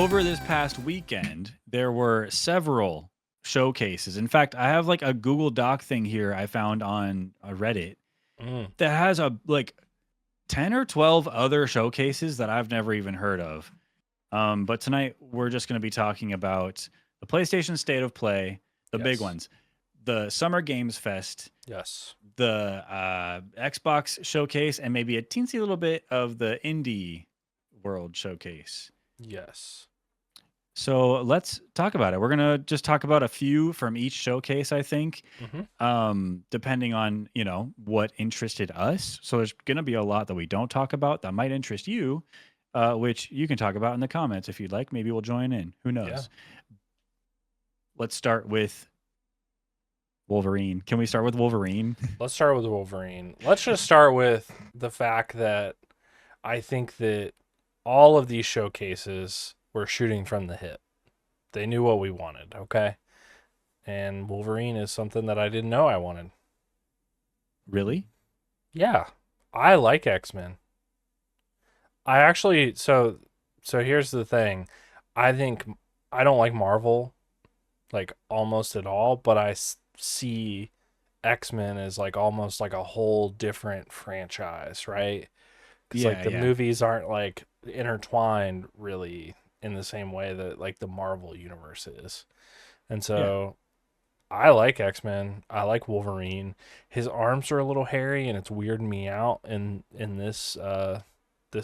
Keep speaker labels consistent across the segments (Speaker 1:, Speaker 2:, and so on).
Speaker 1: over this past weekend, there were several showcases. In fact, I have like a Google Doc thing here I found on Reddit
Speaker 2: Mm,
Speaker 1: that has a like 10 or 12 other showcases that I've never even heard of. But tonight we're just going to be talking about the PlayStation State of Play, the big
Speaker 2: yes.
Speaker 1: ones, the Summer Games Fest,
Speaker 2: Yes.
Speaker 1: the Xbox Showcase, and maybe a teensy little bit of the Indie World Showcase.
Speaker 2: Yes.
Speaker 1: So let's talk about it. We're gonna just talk about a few from each showcase, I think,
Speaker 2: Hmm.
Speaker 1: depending on what interested us. So there's gonna be a lot that we don't talk about that might interest you, which you can talk about in the comments if you'd like. Maybe we'll join in. Who
Speaker 2: Yeah.
Speaker 1: knows? Let's start with Wolverine. Can we start with Wolverine?
Speaker 2: Let's start with Wolverine. Let's just start with the fact that I think that all of these showcases were shooting from the hip. They knew what we wanted, okay? And Wolverine is something that I didn't know I wanted.
Speaker 1: Really?
Speaker 2: Yeah. I like X-Men. I actually so here's the thing. I think I don't like Marvel like almost at all, but see X-Men as like almost like a whole different franchise, right? Because like
Speaker 1: Yeah,
Speaker 2: the
Speaker 1: yeah,
Speaker 2: movies aren't like intertwined really in the same way that like the Marvel universe is. And
Speaker 1: yeah.
Speaker 2: so I like X-Men. I like Wolverine. His arms are a little hairy and it's weirding me out in this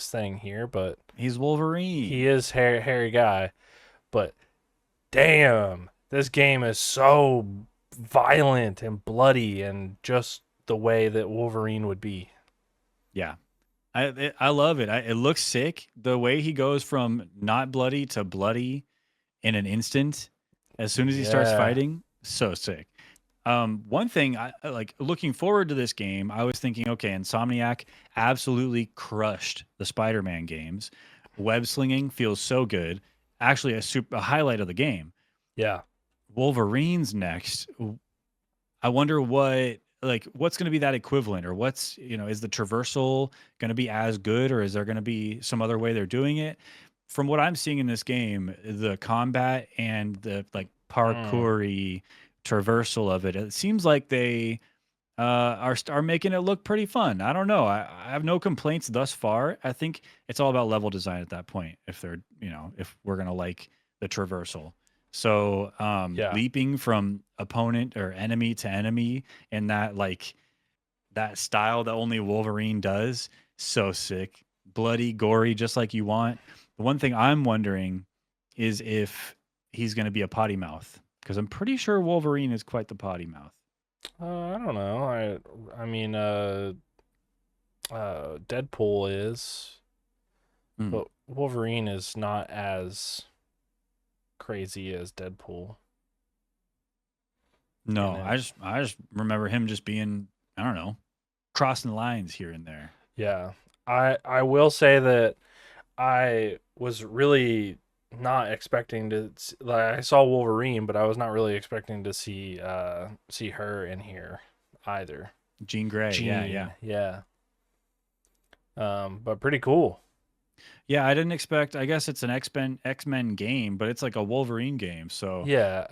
Speaker 2: thing here, but
Speaker 1: He's
Speaker 2: he
Speaker 1: Wolverine.
Speaker 2: is hairy guy. But damn, this game is so violent and bloody and just the way that Wolverine would be.
Speaker 1: Yeah. I love it. It looks sick. The way he goes from not bloody to bloody in an instant as soon as he starts
Speaker 2: Yeah.
Speaker 1: fighting, so sick. One thing I like looking forward to this game, I was thinking, okay, Insomniac absolutely crushed the Spider-Man games. Web slinging feels so good. Actually, a highlight of the game.
Speaker 2: Yeah.
Speaker 1: Wolverine's next. I wonder what's going to be that equivalent, or is the traversal going to be as good, or is there going to be some other way they're doing it? From what I'm seeing in this game, the combat and the like
Speaker 2: Mm.
Speaker 1: parkoury traversal of it, it seems like they are making it look pretty fun. I don't know. I have no complaints thus far. I think it's all about level design at that point. If we're gonna like the traversal, so
Speaker 2: Yeah.
Speaker 1: leaping from opponent or enemy to enemy in that style that only Wolverine does, so sick, bloody, gory, just like you want. The one thing I'm wondering is if he's gonna be a potty mouth, because I'm pretty sure Wolverine is quite the potty mouth.
Speaker 2: I don't know. I mean, Deadpool is,
Speaker 1: Mm.
Speaker 2: but Wolverine is not as crazy as Deadpool in
Speaker 1: No,
Speaker 2: it.
Speaker 1: I just remember him just being, I don't know, crossing lines here and there.
Speaker 2: Yeah. I will say that I was really not expecting to like I saw Wolverine, but I was not really expecting to see her in here either.
Speaker 1: Jean Grey, yeah, yeah.
Speaker 2: Jean, yeah. But pretty cool.
Speaker 1: Yeah, I didn't expect, I guess it's an X Men game, but it's like a Wolverine game. So
Speaker 2: Yeah.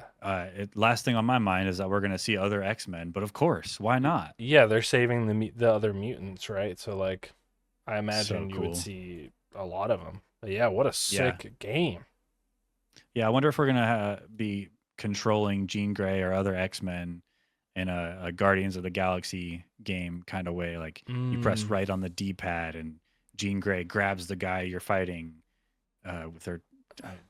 Speaker 1: last thing on my mind is that we're gonna see other X-Men, but of course, why not?
Speaker 2: Yeah, they're saving the other mutants, right? So like I
Speaker 1: So
Speaker 2: imagine you would
Speaker 1: cool.
Speaker 2: see a lot of them. But yeah, what a
Speaker 1: Yeah.
Speaker 2: sick game.
Speaker 1: Yeah, I wonder if we're gonna be controlling Jean Grey or other X-Men in a Guardians of the Galaxy game kind of way. Like you press
Speaker 2: Mm,
Speaker 1: right on the D-pad and Jean Grey grabs the guy you're fighting with her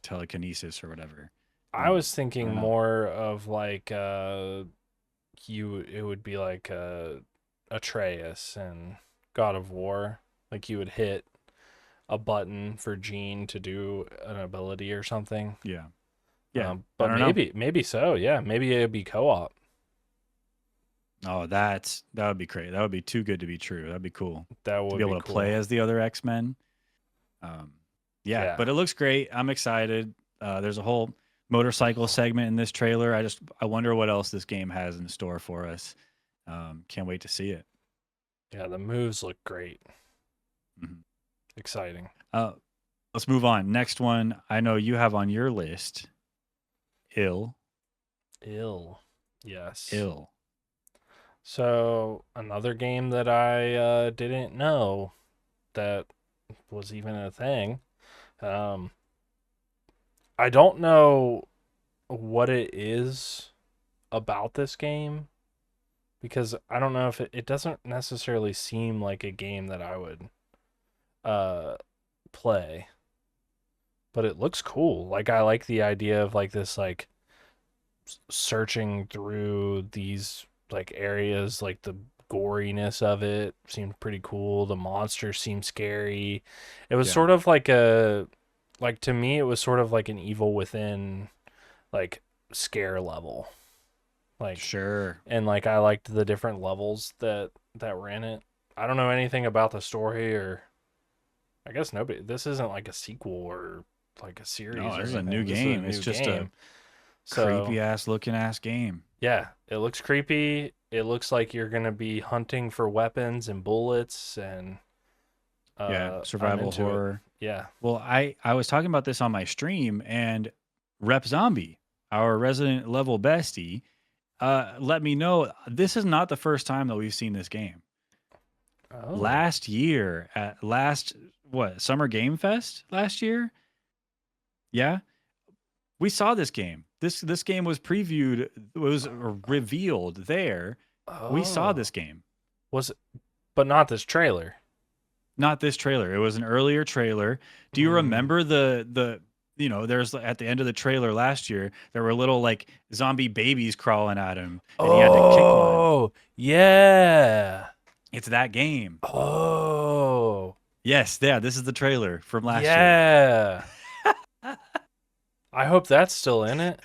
Speaker 1: telekinesis or whatever.
Speaker 2: I was
Speaker 1: I
Speaker 2: thinking
Speaker 1: don't know.
Speaker 2: more of like you it would be like Atreus and God of War. Like you would hit a button for Jean to do an ability or something.
Speaker 1: Yeah, yeah. I
Speaker 2: But
Speaker 1: don't know.
Speaker 2: maybe so. Yeah, maybe it'd be co-op.
Speaker 1: Oh, that would be great. That would be too good to be true. That'd be cool
Speaker 2: That
Speaker 1: to
Speaker 2: would
Speaker 1: be
Speaker 2: be
Speaker 1: able to play
Speaker 2: cool.
Speaker 1: as the other X Men. Um, yeah,
Speaker 2: Yeah.
Speaker 1: but it looks great. I'm excited. There's a whole motorcycle segment in this trailer. I wonder what else this game has in store for us. Can't wait to see it.
Speaker 2: Yeah, the moves look great.
Speaker 1: Mhm.
Speaker 2: Exciting.
Speaker 1: Uh, Let's move on. Next one I know you have on your list. Ill.
Speaker 2: Ill. Yes.
Speaker 1: Ill.
Speaker 2: So another game that I didn't know that was even a thing. Um, I don't know what it is about this game because I don't know if it doesn't necessarily seem like a game that I would uh play, but it looks cool. Like I like the idea of like this like searching through these like areas, like the goriness of it seemed pretty cool. The monsters seemed scary. It was
Speaker 1: Yeah.
Speaker 2: sort of like a like to me it was sort of like an evil within like scare level. Like
Speaker 1: Sure.
Speaker 2: and like I liked the different levels that were in it. I don't know anything about the story or I guess nobody this isn't like a sequel or like a
Speaker 1: No,
Speaker 2: series or
Speaker 1: this is a new
Speaker 2: anything. This is a
Speaker 1: game. It's
Speaker 2: new
Speaker 1: just a
Speaker 2: game. So
Speaker 1: creepy ass looking ass game.
Speaker 2: yeah, it looks creepy. It looks like you're gonna be hunting for weapons and bullets, and
Speaker 1: Yeah,
Speaker 2: I'm
Speaker 1: survival
Speaker 2: into it.
Speaker 1: horror.
Speaker 2: Yeah.
Speaker 1: Well, I was talking about this on my stream, and Rep Zombie, our resident level bestie, let me know this is not the first time that we've seen this game.
Speaker 2: Oh.
Speaker 1: Last year at last what Summer Game Fest last year, yeah, we saw this game. This game was previewed, was revealed there. We saw
Speaker 2: Oh.
Speaker 1: this game.
Speaker 2: Was it, but not this trailer.
Speaker 1: Not this trailer. It was an earlier trailer. Do you
Speaker 2: Hmm.
Speaker 1: remember the there's at the end of the trailer last year, there were little like zombie babies crawling at him and he had to kick one.
Speaker 2: Oh, yeah.
Speaker 1: It's that game.
Speaker 2: Oh,
Speaker 1: Yes, yeah, this is the trailer from last year.
Speaker 2: yeah. I hope that's still in it.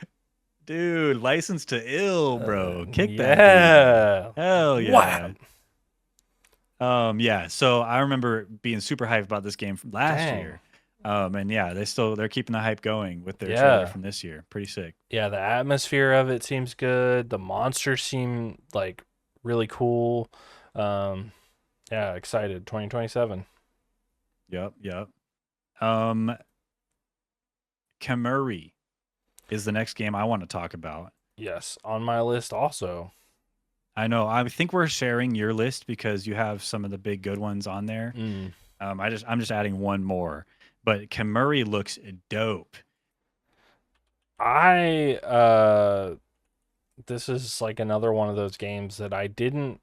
Speaker 1: Dude, License to Ill, bro. Kick that baby.
Speaker 2: Yeah.
Speaker 1: Hell
Speaker 2: Wow.
Speaker 1: yeah. Yeah, so I remember being super hyped about this game from last
Speaker 2: Dang.
Speaker 1: year. And yeah, they're keeping the hype going with their trailer
Speaker 2: Yeah.
Speaker 1: from this year. Pretty sick.
Speaker 2: Yeah, the atmosphere of it seems good. The monsters seem like really cool. Um, yeah, excited. 2027.
Speaker 1: Yep, yep. Um, Kamuri is the next game I want to talk about.
Speaker 2: Yes, on my list also.
Speaker 1: I know. I think we're sharing your list because you have some of the big good ones on there.
Speaker 2: Mm.
Speaker 1: I'm just adding one more, but Kamuri looks dope.
Speaker 2: I this is like another one of those games that I don't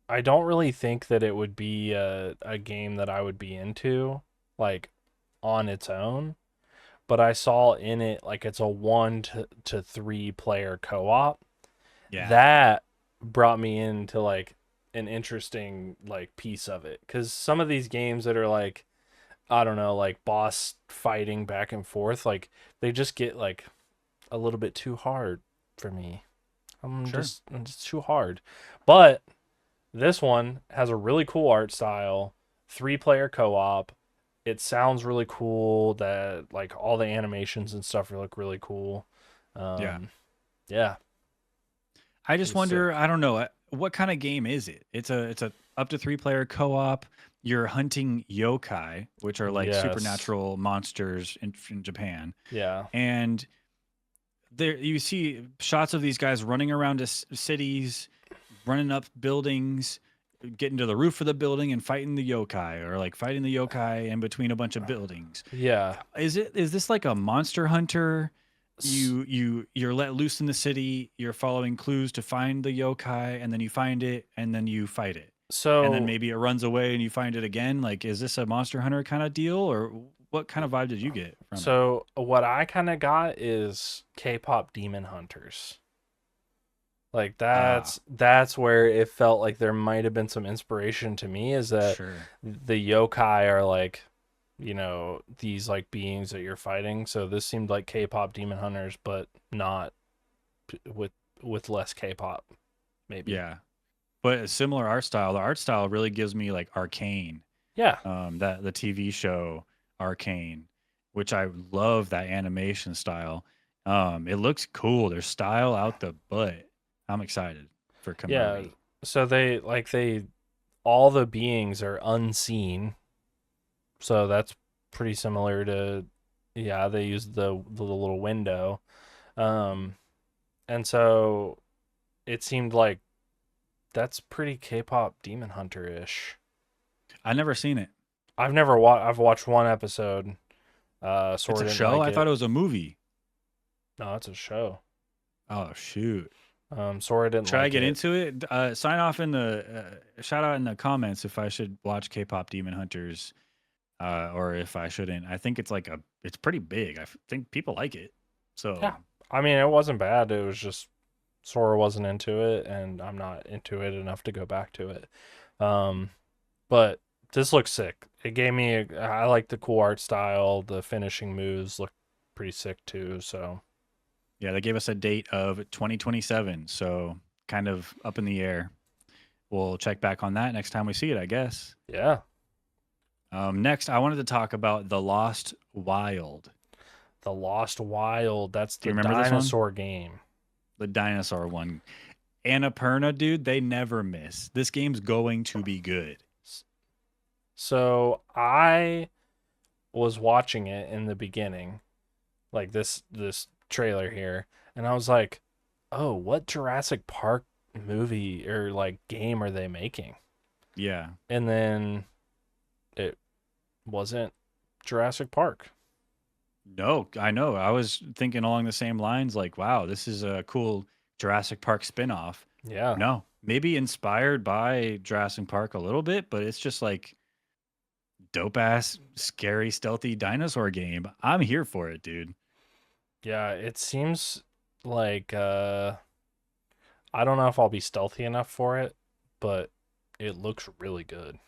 Speaker 2: I don't really think that it would be a game that I would be into like on its own, but I saw in it like it's a 1 to 3 player co-op.
Speaker 1: Yeah,
Speaker 2: That brought me into like an interesting like piece of it cuz some of these games that are like I don't know, like boss fighting back and forth, like they just get like a little bit too hard for me.
Speaker 1: sure.
Speaker 2: I'm just too hard. But this one has a really cool art style, 3 player co-op. It sounds really cool that like all the animations and stuff look really cool.
Speaker 1: Yeah.
Speaker 2: Um yeah,
Speaker 1: I
Speaker 2: it
Speaker 1: just
Speaker 2: was
Speaker 1: wonder,
Speaker 2: sick.
Speaker 1: I don't know, what kind of game is it? It's a up to 3 player co-op. You're hunting yokai, which are like
Speaker 2: Yes.
Speaker 1: supernatural monsters in Japan.
Speaker 2: Yeah.
Speaker 1: And there you see shots of these guys running around cities, running up buildings, getting to the roof of the building and fighting the yokai, or like fighting the yokai in between a bunch of buildings.
Speaker 2: Yeah.
Speaker 1: Is this like a monster hunter?
Speaker 2: S-
Speaker 1: You're let loose in the city, you're following clues to find the yokai, and then you find it and then you fight it. And then
Speaker 2: So
Speaker 1: maybe it runs away and you find it again. Like, is this a monster hunter kind of deal, or what kind of vibe did you get from it?
Speaker 2: so what I kind of got is K-pop Demon Hunters. Like
Speaker 1: Ah,
Speaker 2: that's where it felt like there might have been some inspiration to me is that
Speaker 1: sure.
Speaker 2: the yokai are like, these like beings that you're fighting. So this seemed like K-pop Demon Hunters, but not with less K-pop, maybe.
Speaker 1: Yeah. But a similar art style. The art style really gives me like Arcane,
Speaker 2: Yeah.
Speaker 1: that the TV show Arcane, which I love that animation style. It looks cool. There's style out the butt. I'm excited for
Speaker 2: Yeah.
Speaker 1: Kamuri.
Speaker 2: So they all the beings are unseen So that's pretty similar to, yeah, they use the little window. Um, and so it seemed like that's pretty K-pop Demon Hunter-ish.
Speaker 1: I never seen it.
Speaker 2: I've watched one episode.
Speaker 1: It's
Speaker 2: Sora
Speaker 1: a
Speaker 2: didn't
Speaker 1: show.
Speaker 2: like
Speaker 1: I thought
Speaker 2: it.
Speaker 1: it was a movie.
Speaker 2: No, it's a show.
Speaker 1: Oh shoot.
Speaker 2: Sora didn't
Speaker 1: Should I
Speaker 2: like
Speaker 1: get
Speaker 2: it.
Speaker 1: into it? Sign off in the shout out in the comments if I should watch K-pop Demon Hunters, or if I shouldn't. I think it's pretty big. Think people like it.
Speaker 2: Yeah.
Speaker 1: So
Speaker 2: I mean, it wasn't bad. It was just Sora wasn't into it, and I'm not into it enough to go back to it. Um, but this looks sick. It gave me I like the cool art style. The finishing moves look pretty sick too. So
Speaker 1: yeah, they gave us a date of 2027. So kind of up in the air. We'll check back on that next time we see it, I guess.
Speaker 2: yeah,
Speaker 1: Next, I wanted to talk about The Lost Wild.
Speaker 2: the Lost Wild. That's
Speaker 1: Do
Speaker 2: the
Speaker 1: you remember this one?
Speaker 2: dinosaur game.
Speaker 1: The dinosaur one. Annapurna, dude, they never miss. This game's going to be good.
Speaker 2: So I was watching it in the beginning, like this trailer here, and I was like, "Oh, what Jurassic Park movie or like game are they making?"
Speaker 1: Yeah.
Speaker 2: And then it wasn't Jurassic Park.
Speaker 1: No, I know. I was thinking along the same lines, like, wow, this is a cool Jurassic Park spinoff.
Speaker 2: Yeah.
Speaker 1: No, maybe inspired by Jurassic Park a little bit, but it's just like dope ass, scary, stealthy dinosaur game. I'm here for it, dude.
Speaker 2: Yeah, it seems like I don't know if I'll be stealthy enough for it, but it looks really good.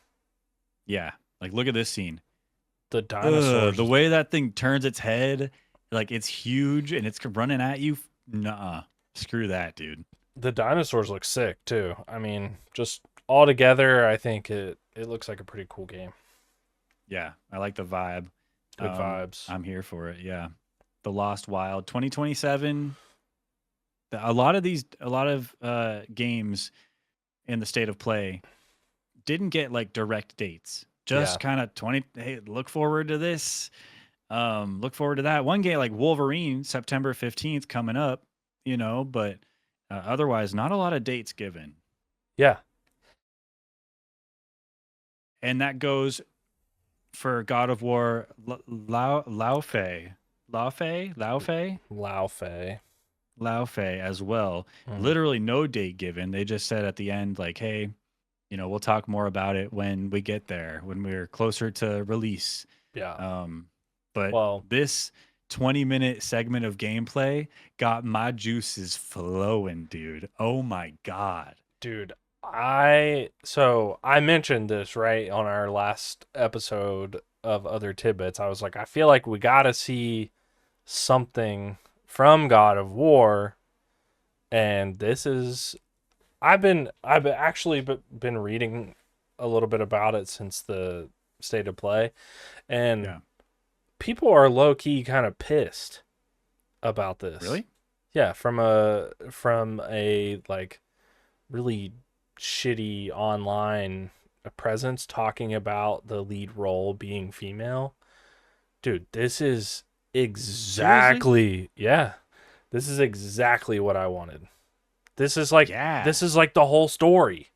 Speaker 1: Yeah. Like, look at this scene.
Speaker 2: The
Speaker 1: Ugh,
Speaker 2: dinosaurs,
Speaker 1: the way that thing turns its head, like it's huge and it's running at you. Nuh-uh. Screw that, dude.
Speaker 2: the dinosaurs look sick too. I mean, just all together, I think it looks like a pretty cool game.
Speaker 1: Yeah, I like the vibe.
Speaker 2: Good vibes.
Speaker 1: I'm here for it. Yeah. The Lost Wild 2027. A lot of games in the state of play didn't get like direct dates.
Speaker 2: Yeah.
Speaker 1: Just kind of 20, hey, look forward to this. Look forward to that. One game like Wolverine, September 15th coming up, but otherwise not a lot of dates given.
Speaker 2: Yeah.
Speaker 1: And that goes for God of War Laufey. Laufey?
Speaker 2: Lao Fei.
Speaker 1: Laufey as well.
Speaker 2: Mhm.
Speaker 1: Literally no date given. They just said at the end, like, hey, we'll talk more about it when we get there, when we're closer to release.
Speaker 2: Yeah.
Speaker 1: But
Speaker 2: Well,
Speaker 1: this 20-minute segment of gameplay got my juices flowing, dude. Oh my God.
Speaker 2: dude, I mentioned this right on our last episode of Other Tidbits. I was like, I feel like we got to see something from God of War, and this is I've actually been reading a little bit about it since the state of play, and
Speaker 1: Yeah.
Speaker 2: people are low key kind of pissed about this.
Speaker 1: Really?
Speaker 2: Yeah, from a like really shitty online presence talking about the lead role being female. Dude, this is
Speaker 1: Seriously?
Speaker 2: exactly, yeah. This is exactly what I wanted. This is like
Speaker 1: Yeah.
Speaker 2: this is like the whole story.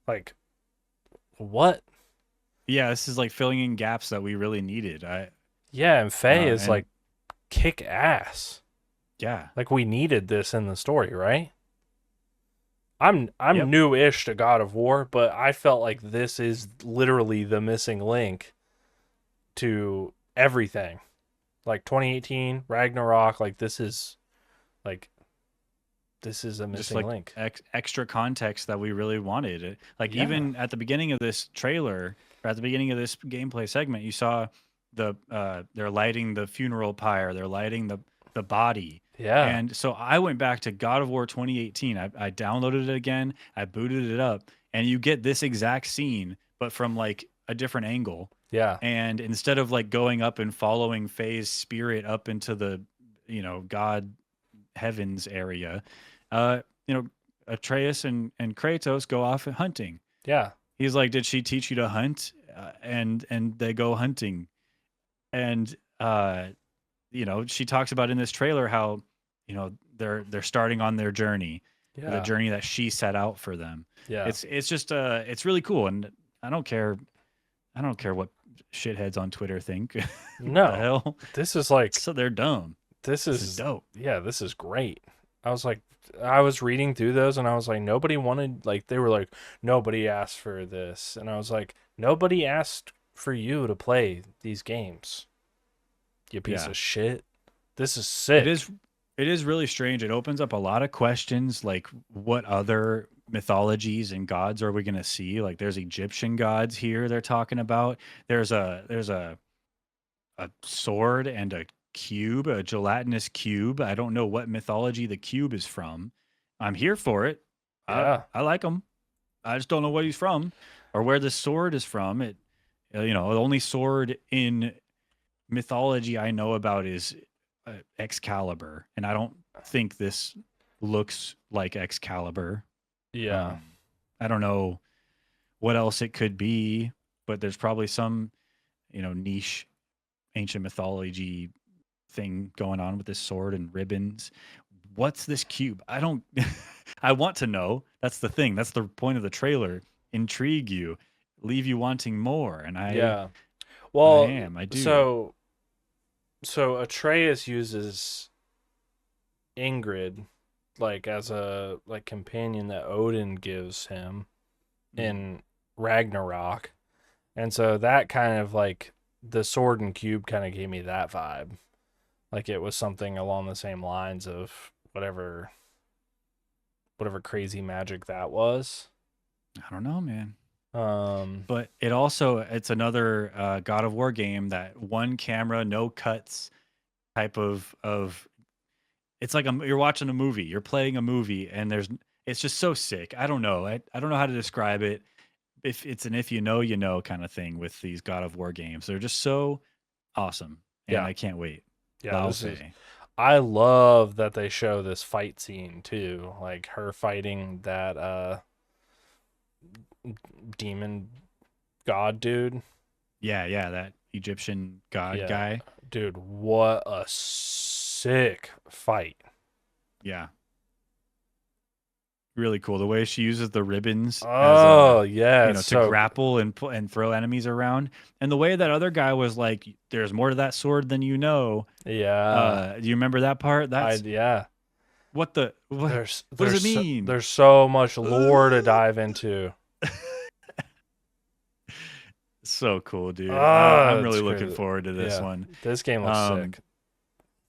Speaker 2: Like what?
Speaker 1: Yeah, this is like filling in gaps that we really needed.
Speaker 2: Yeah, and Faye is
Speaker 1: And
Speaker 2: like kick ass.
Speaker 1: yeah.
Speaker 2: Like we needed this in the story, right? I'm
Speaker 1: Yep.
Speaker 2: new-ish to God of War, but I felt like this is literally the missing link to everything. Like 2018, Ragnarok, like this is a
Speaker 1: Just
Speaker 2: missing
Speaker 1: like
Speaker 2: link.
Speaker 1: extra context that we really wanted. Like
Speaker 2: Yeah.
Speaker 1: even at the beginning of this trailer, or at the beginning of this gameplay segment, you saw they're lighting the funeral pyre, they're lighting the body.
Speaker 2: Yeah.
Speaker 1: And so I went back to God of War 2018. I downloaded it again, I booted it up, and you get this exact scene, but from like a different angle.
Speaker 2: Yeah.
Speaker 1: And instead of like going up and following Faye's spirit up into the, God heavens area, uh, you know, Atreus and Kratos go off hunting.
Speaker 2: Yeah.
Speaker 1: He's like, "Did she teach you to hunt?" and they go hunting, and she talks about in this trailer how they're starting on their journey, the
Speaker 2: Yeah.
Speaker 1: journey that she set out for them.
Speaker 2: Yeah.
Speaker 1: It's just it's really cool, and I don't care. I don't care what shitheads on Twitter think. What the
Speaker 2: No.
Speaker 1: hell?
Speaker 2: This is like
Speaker 1: So they're dumb.
Speaker 2: this
Speaker 1: This is
Speaker 2: is
Speaker 1: dope.
Speaker 2: yeah, this is great. I was like I was reading through those and I was like nobody wanted like they were like nobody asked for this and I was like nobody asked for you to play these games. You piece
Speaker 1: Yeah.
Speaker 2: of shit. This is
Speaker 1: It
Speaker 2: sick.
Speaker 1: is it is really strange. It opens up a lot of questions like what other mythologies and gods are we going to see? Like there's Egyptian gods here they're talking about. There's a sword and a cube, a gelatinous cube. I don't know what mythology the cube is from. I'm here for it.
Speaker 2: Yeah.
Speaker 1: I like him. I just don't know what he's from or where the sword is from. The only sword in mythology I know about is Excalibur, and I don't think this looks like Excalibur.
Speaker 2: Yeah.
Speaker 1: Um, I don't know what else it could be, but there's probably some niche ancient mythology thing going on with this sword and ribbons. What's this cube? I don't. I want to know. That's the thing. That's the point of the trailer. Intrigue you, leave you wanting more, and I
Speaker 2: Yeah.
Speaker 1: I
Speaker 2: Well,
Speaker 1: am. I do.
Speaker 2: so Atreus uses Ingrid like as a like companion that Odin gives him
Speaker 1: Mm.
Speaker 2: in Ragnarok. And so that kind of like the sword and cube kind of gave me that vibe. Like it was something along the same lines of whatever crazy magic that was.
Speaker 1: I don't know, man.
Speaker 2: Um
Speaker 1: But it's another God of War game that one camera, no cuts type of. It's like you're watching a movie, you're playing a movie, and it's just so sick. I don't know. I don't know how to describe it. If it's an if you know kind of thing with these God of War games, they're just so awesome, and
Speaker 2: yeah.
Speaker 1: I can't wait.
Speaker 2: Yeah,
Speaker 1: Lao
Speaker 2: this is
Speaker 1: Fei.
Speaker 2: I love that they show this fight scene too. Like her fighting that demon god dude.
Speaker 1: Yeah, yeah, that Egyptian god
Speaker 2: Yeah.
Speaker 1: guy.
Speaker 2: Dude, what a sick fight.
Speaker 1: Yeah, really cool. The way she uses the ribbons as
Speaker 2: Oh, yeah, it's
Speaker 1: to
Speaker 2: so
Speaker 1: grapple and throw enemies around, and the way that other guy was like, "There's more to that sword than you know."
Speaker 2: yeah.
Speaker 1: Do you remember that part? That's
Speaker 2: Yeah.
Speaker 1: what does it mean?
Speaker 2: There's so much lore to dive into.
Speaker 1: So cool, dude. I'm
Speaker 2: Oh,
Speaker 1: really
Speaker 2: it's
Speaker 1: looking
Speaker 2: crazy.
Speaker 1: forward to this
Speaker 2: Yeah.
Speaker 1: one.
Speaker 2: This game looks
Speaker 1: Um,
Speaker 2: sick.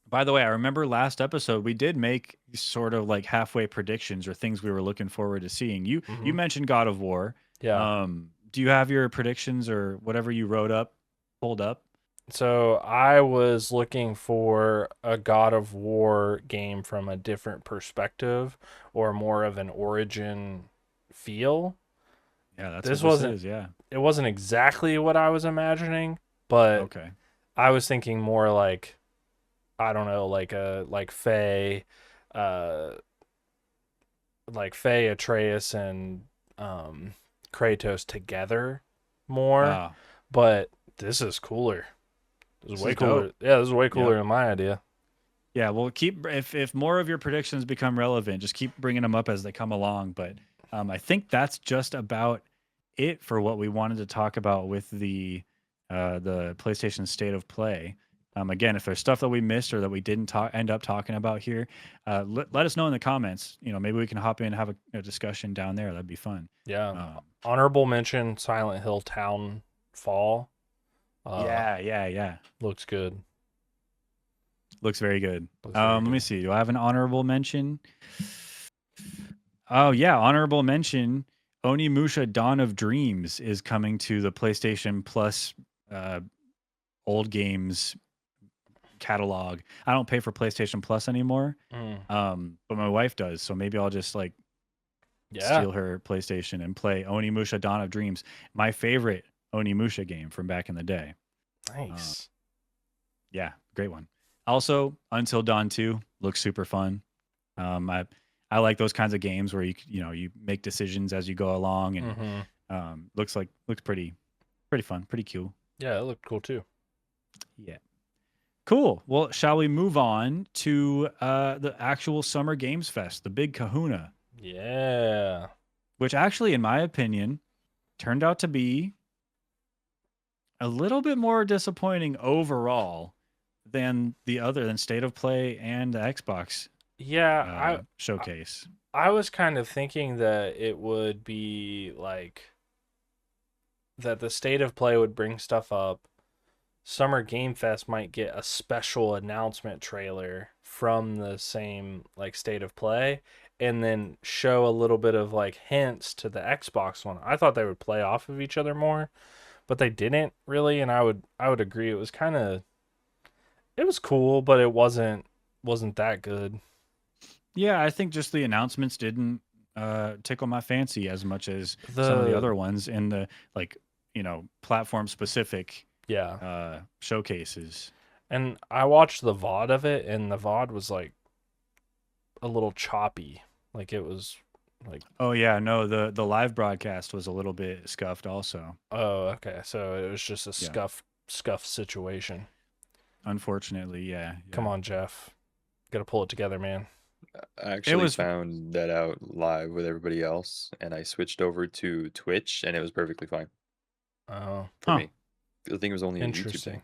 Speaker 1: by the way, I remember last episode we did make sort of like halfway predictions or things we were looking forward to seeing. You
Speaker 2: Mhm.
Speaker 1: mentioned God of War.
Speaker 2: Yeah.
Speaker 1: Do you have your predictions or whatever you wrote up pulled up?
Speaker 2: So I was looking for a God of War game from a different perspective or more of an origin feel.
Speaker 1: Yeah, that's what
Speaker 2: This
Speaker 1: this
Speaker 2: wasn't
Speaker 1: is. Yeah.
Speaker 2: it wasn't exactly what I was imagining, but
Speaker 1: Okay.
Speaker 2: I was thinking more like I don't know, like Faye, uh like Faye, Atreus and um Kratos together more,
Speaker 1: Ah,
Speaker 2: but this is cooler. This is
Speaker 1: this
Speaker 2: way
Speaker 1: is
Speaker 2: cooler.
Speaker 1: dope.
Speaker 2: Yeah, this is way cooler
Speaker 1: Yep.
Speaker 2: than my idea.
Speaker 1: Yeah, well, keep if more of your predictions become relevant, just keep bringing them up as they come along. But I think that's just about it for what we wanted to talk about with the PlayStation State of Play. Again, if there's stuff that we missed or that we didn't end up talking about here, let us know in the comments. Maybe we can hop in and have a discussion down there. That'd be fun.
Speaker 2: Yeah.
Speaker 1: Um,
Speaker 2: Honorable mention Silent Hill Town Fall. Uh
Speaker 1: yeah, yeah, yeah.
Speaker 2: looks good.
Speaker 1: Looks very good.
Speaker 2: Looks very
Speaker 1: Let me
Speaker 2: good.
Speaker 1: see. Do I have an honorable mention? Oh yeah, honorable mention. Onimusha Dawn of Dreams is coming to the PlayStation Plus uh, old games catalog. I don't pay for PlayStation Plus anymore,
Speaker 2: Mm.
Speaker 1: but my wife does. So maybe I'll just like
Speaker 2: Yeah.
Speaker 1: steal her PlayStation and play Onimusha Dawn of Dreams, my favorite Onimusha game from back in the day. Uh,
Speaker 2: Nice.
Speaker 1: yeah, great one. Also, Until Dawn 2 looks super fun. I like those kinds of games where you make decisions as you go along, and
Speaker 2: Mm-hmm.
Speaker 1: looks Pretty fun, pretty cool.
Speaker 2: Yeah, it looked cool too.
Speaker 1: Yeah. Cool. Well, shall we move on to the actual Summer Games Fest, the big kahuna,
Speaker 2: Yeah.
Speaker 1: which actually, in my opinion, turned out to be a little bit more disappointing overall than State of Play and the Xbox
Speaker 2: Yeah, I
Speaker 1: showcase.
Speaker 2: I was kind of thinking that it would be like that the state of play would bring stuff up. Summer Game Fest might get a special announcement trailer from the same like state of play and then show a little bit of like hints to the Xbox one. I thought they would play off of each other more, but they didn't really, and I would agree it was kind of it was cool, but it wasn't that good.
Speaker 1: Yeah, I think just the announcements didn't tickle my fancy as much as some of the
Speaker 2: The
Speaker 1: other ones in the like platform specific
Speaker 2: yeah.
Speaker 1: showcases.
Speaker 2: And I watched the VOD of it, and the VOD was like a little choppy. Like it was like,
Speaker 1: Oh yeah, no, the live broadcast was a little bit scuffed also.
Speaker 2: oh, okay. So it was just a
Speaker 1: Yeah.
Speaker 2: scuff situation.
Speaker 1: Unfortunately, yeah,
Speaker 2: Come
Speaker 1: yeah.
Speaker 2: on, Jeff. Gotta pull it together, man.
Speaker 3: I
Speaker 1: It
Speaker 3: actually
Speaker 1: was
Speaker 3: found that out live with everybody else, and I switched over to Twitch, and it was perfectly fine
Speaker 2: Oh,
Speaker 3: for
Speaker 1: huh.
Speaker 3: me. I think it was only a YouTube
Speaker 2: interesting.
Speaker 3: thing,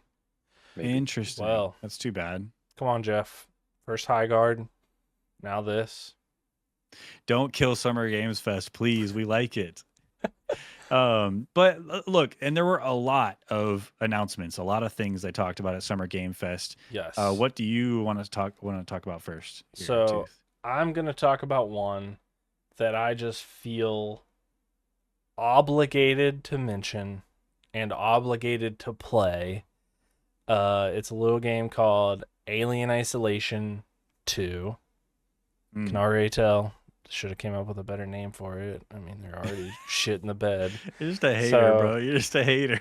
Speaker 3: maybe.
Speaker 1: Interesting.
Speaker 2: Well,
Speaker 1: That's too bad.
Speaker 2: come on, Jeff. First high guard. Now this.
Speaker 1: Don't kill Summer Games Fest, please. We like it. But look, and there were a lot of announcements, a lot of things they talked about at Summer Game Fest.
Speaker 2: Yes.
Speaker 1: What do you want to talk about first here,
Speaker 2: So
Speaker 1: Tooth?
Speaker 2: I'm gonna talk about one that I just feel obligated to mention and obligated to play. It's a little game called Alien Isolation 2. Can
Speaker 1: Mm.
Speaker 2: already tell. Should have came up with a better name for it. I mean, they're already shit in the bed.
Speaker 1: You're just a hater,
Speaker 2: So,
Speaker 1: bro. You're just a hater.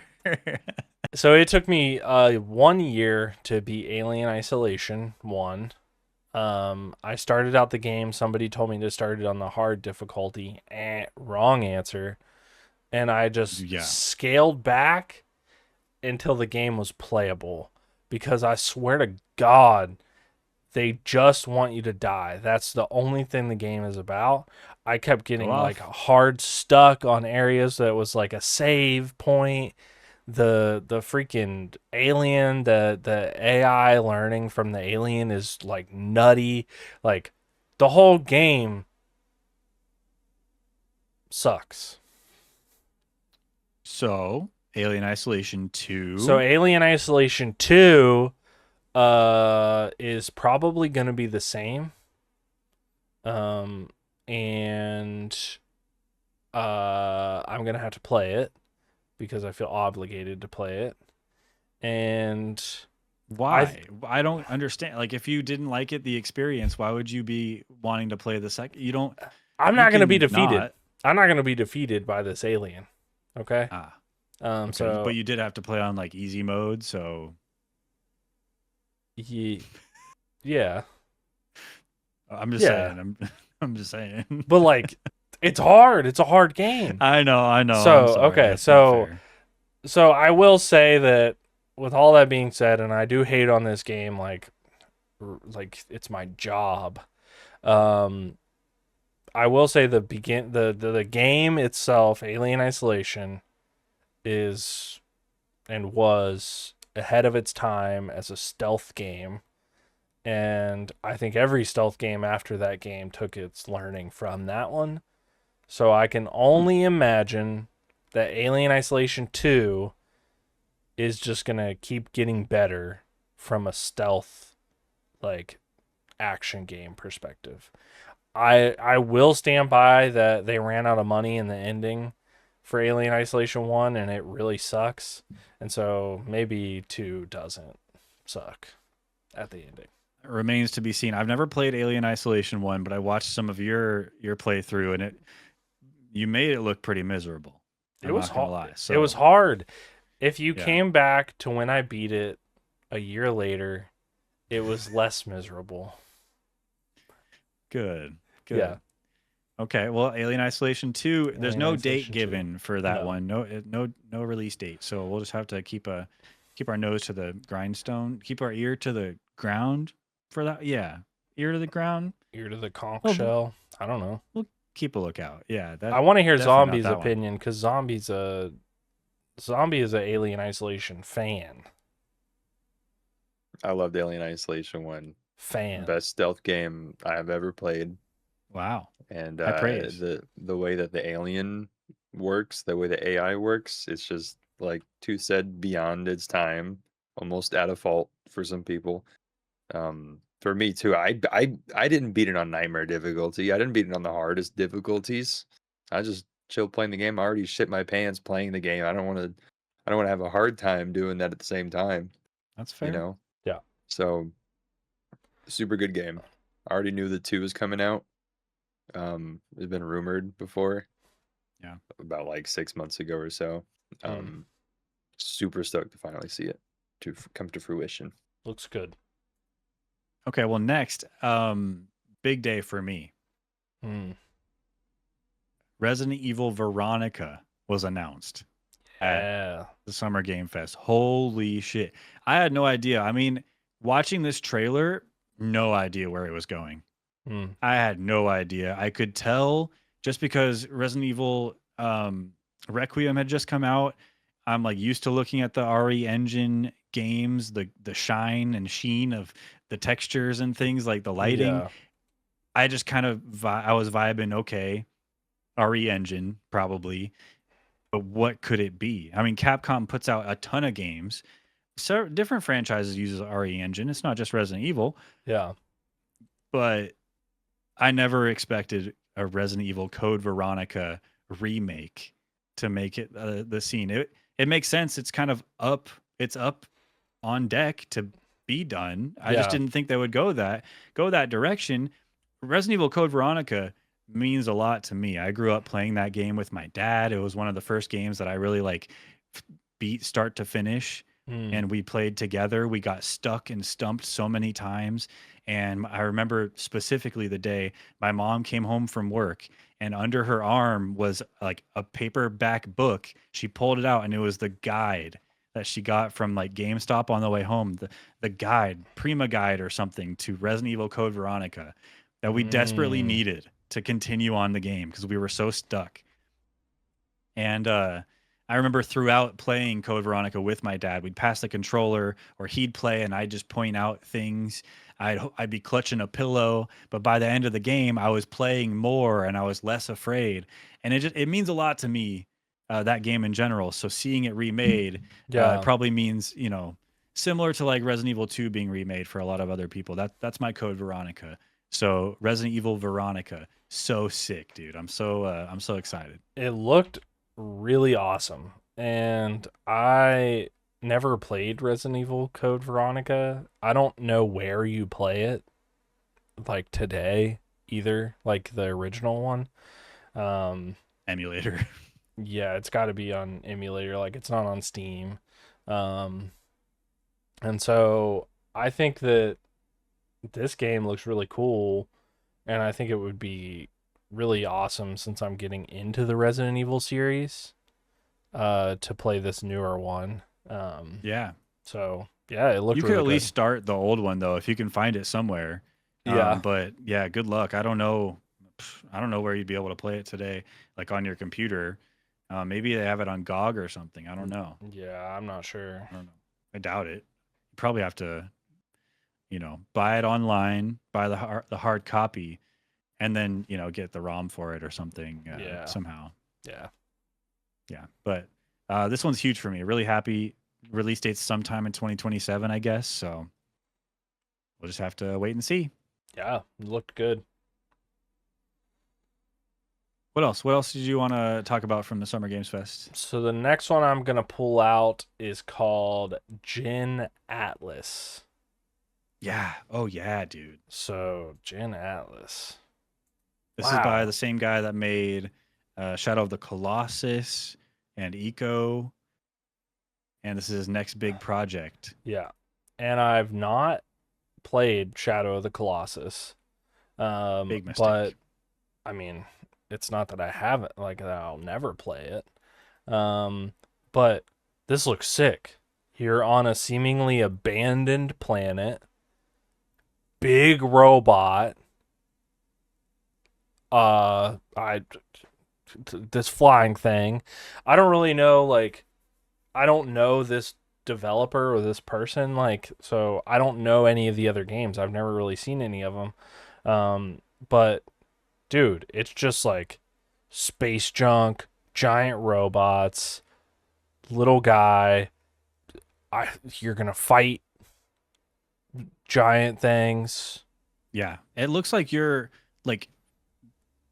Speaker 2: so it took me 1 year to beat Alien Isolation 1. I started out the game. Somebody told me to start it on the hard difficulty. Wrong answer. And I just
Speaker 1: Yeah.
Speaker 2: scaled back until the game was playable. Because I swear to God, they just want you to die. That's the only thing the game is about. I kept getting like hard stuck on areas that was like a save point. The freaking alien, the AI learning from the alien is like nutty. Like the whole game sucks.
Speaker 1: So, Alien Isolation 2.
Speaker 2: So Alien Isolation 2 is probably going to be the same. And I'm going to have to play it because I feel obligated to play it. And
Speaker 1: why? I don't understand. Like, if you didn't like it, the experience, why would you be wanting to play the second? You don't.
Speaker 2: I'm
Speaker 1: you
Speaker 2: not going to be
Speaker 1: can
Speaker 2: defeated.
Speaker 1: not-
Speaker 2: I'm not going to be defeated by this alien. Okay.
Speaker 1: Ah,
Speaker 2: Okay.
Speaker 1: okay. But you did have to play on like easy mode, so
Speaker 2: yeah.
Speaker 1: I'm just saying. I'm just saying.
Speaker 2: But like, it's hard. It's a hard game.
Speaker 1: I know.
Speaker 2: So
Speaker 1: I'm sorry.
Speaker 2: okay,
Speaker 1: That's not fair.
Speaker 2: so I will say that with all that being said, and I do hate on this game, like it's my job. I will say the game itself, Alien Isolation, is and was ahead of its time as a stealth game. And I think every stealth game after that game took its learning from that one. So I can only imagine that Alien Isolation 2 is just going to keep getting better from a stealth like action game perspective. I will stand by that they ran out of money in the ending for Alien Isolation 1 and it really sucks. And so maybe 2 doesn't suck at the ending.
Speaker 1: Remains to be seen. I've never played Alien Isolation 1, but I watched some of your playthrough, and you made it look pretty miserable.
Speaker 2: It was
Speaker 1: hard.
Speaker 2: It was hard. If you
Speaker 1: Yeah.
Speaker 2: came back to when I beat it a year later, it was less miserable.
Speaker 1: Good.
Speaker 2: Yeah.
Speaker 1: Okay, well, Alien Isolation 2, there's
Speaker 2: Alien
Speaker 1: no date
Speaker 2: Isolation 2.
Speaker 1: given for that
Speaker 2: No.
Speaker 1: one. No release date. So we'll just have to keep our nose to the grindstone, keep our ear to the ground for that. Yeah. Ear to the ground.
Speaker 2: Ear to the conch
Speaker 1: Well,
Speaker 2: shell. I don't know.
Speaker 1: we'll keep a lookout. Yeah,
Speaker 2: I
Speaker 1: that
Speaker 2: want to hear
Speaker 1: definitely not
Speaker 2: Zombie's
Speaker 1: that one.
Speaker 2: opinion because Zombie is a Alien Isolation fan.
Speaker 3: I loved Alien Isolation 1.
Speaker 2: Fan.
Speaker 3: Best stealth game I have ever played.
Speaker 1: Wow.
Speaker 3: And
Speaker 1: High praise.
Speaker 3: the way that the alien works, the way the AI works, it's just like Two said, beyond its time, almost at a fault for some people. For me too, I didn't beat it on nightmare difficulty. I didn't beat it on the hardest difficulties. I just chill playing the game. I already shit my pants playing the game. I don't want to have a hard time doing that at the same time,
Speaker 1: That's
Speaker 3: you
Speaker 1: fair.
Speaker 3: know?
Speaker 2: Yeah.
Speaker 3: So super good game. I already knew the two was coming out. It's been rumored before.
Speaker 1: Yeah.
Speaker 3: About like 6 months ago or so.
Speaker 2: Mm.
Speaker 3: Super stoked to finally see it come to fruition.
Speaker 2: Looks good.
Speaker 1: Okay, well, next, big day for me.
Speaker 2: Mm.
Speaker 1: Resident Evil Veronica was announced at
Speaker 2: Yeah.
Speaker 1: the Summer Game Fest. Holy shit. I had no idea. I mean, watching this trailer, no idea where it was going.
Speaker 2: Mm.
Speaker 1: I had no idea. I could tell just because Resident Evil Requiem had just come out. I'm like used to looking at the RE Engine games, the shine and sheen of the textures and things like the lighting.
Speaker 2: Yeah.
Speaker 1: I just kind of I was vibing, okay, RE Engine probably, but what could it be? I mean, Capcom puts out a ton of games. So different franchises uses RE Engine. It's not just Resident Evil,
Speaker 2: Yeah.
Speaker 1: but I never expected a Resident Evil Code Veronica remake to make it the scene. It makes sense. It's kind of up. It's up on deck to be done. I just
Speaker 2: Yeah.
Speaker 1: didn't think they would go that direction. Resident Evil Code Veronica means a lot to me. I grew up playing that game with my dad. It was one of the first games that I really like beat start to finish.
Speaker 2: Mm.
Speaker 1: And we played together. We got stuck and stumped so many times. And I remember specifically the day my mom came home from work and under her arm was like a paperback book. She pulled it out and it was the guide that she got from like GameStop on the way home. The guide, Prima guide or something to Resident Evil Code Veronica that we desperately
Speaker 2: Mm.
Speaker 1: needed to continue on the game because we were so stuck. And I remember throughout playing Code Veronica with my dad, we'd pass the controller or he'd play and I'd just point out things. I'd be clutching a pillow, but by the end of the game, I was playing more and I was less afraid. And it means a lot to me, that game in general. So seeing it remade
Speaker 2: Yeah.
Speaker 1: probably means, similar to like Resident Evil 2 being remade for a lot of other people. That's my Code Veronica. So Resident Evil Veronica, so sick, dude. I'm so excited.
Speaker 2: It looked really awesome. And I never played Resident Evil Code Veronica. I don't know where you play it like today either, like the original one.
Speaker 1: Emulator.
Speaker 2: Yeah, it's got to be on emulator, like it's not on Steam. Um and so I think that this game looks really cool and I think it would be really awesome since I'm getting into the Resident Evil series to play this newer one.
Speaker 1: Yeah.
Speaker 2: So yeah, it looked
Speaker 1: You could
Speaker 2: really
Speaker 1: at
Speaker 2: good.
Speaker 1: least start the old one though, if you can find it somewhere.
Speaker 2: Yeah.
Speaker 1: But yeah, good luck. I don't know. I don't know where you'd be able to play it today, like on your computer. Maybe they have it on GOG or something. I don't know.
Speaker 2: Yeah, I'm not sure.
Speaker 1: I don't know. I doubt it. You probably have to, buy it online, buy the hard copy, and then get the ROM for it or something
Speaker 2: Yeah.
Speaker 1: somehow.
Speaker 2: Yeah.
Speaker 1: Yeah, but this one's huge for me. Really happy. Release date's sometime in 2027, I guess. So we'll just have to wait and see.
Speaker 2: Yeah, it looked good.
Speaker 1: What else? What else did you want to talk about from the Summer Games Fest?
Speaker 2: So the next one I'm going to pull out is called Jin Atlas.
Speaker 1: Yeah. Oh yeah, dude.
Speaker 2: So Jin Atlas.
Speaker 1: This is by the same guy that made Shadow of the Colossus and Eco. And this is his next big project.
Speaker 2: Yeah. And I've not played Shadow of the Colossus.
Speaker 1: Big mistake.
Speaker 2: But I mean, it's not that I haven't, like, that I'll never play it. But this looks sick. You're on a seemingly abandoned planet, big robot. I this flying thing. I don't really know, like, I don't know this developer or this person, like, so I don't know any of the other games. I've never really seen any of them. But dude, it's just like space junk, giant robots, little guy. You're gonna fight giant things.
Speaker 1: Yeah, it looks like you're like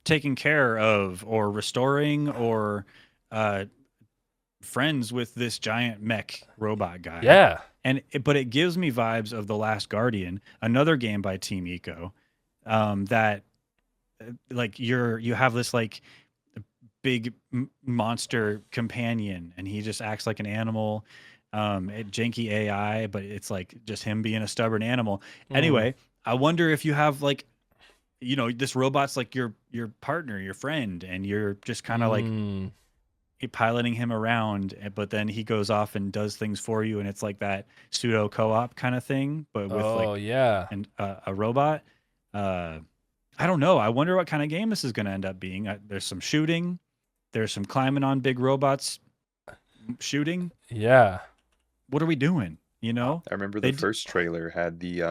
Speaker 1: taking care of or restoring or uh, friends with this giant mech robot guy.
Speaker 2: Yeah.
Speaker 1: But it gives me vibes of The Last Guardian, another game by Team Eco, that like you have this like big monster companion, and he just acts like an animal. Janky AI, but it's like just him being a stubborn animal.
Speaker 2: Mm.
Speaker 1: Anyway, I wonder if you have like, this robot's like your partner, your friend, and you're just kind of like
Speaker 2: Mm.
Speaker 1: piloting him around, but then he goes off and does things for you, and it's like that pseudo co-op kind of thing, but with
Speaker 2: Oh
Speaker 1: like
Speaker 2: yeah.
Speaker 1: a robot. Uh, I don't know. I wonder what kind of game this is going to end up being. There's some shooting. There's some climbing on big robots, shooting.
Speaker 2: Yeah.
Speaker 1: What are we doing? You know,
Speaker 3: I remember
Speaker 1: they
Speaker 3: the
Speaker 1: d-
Speaker 3: first trailer had the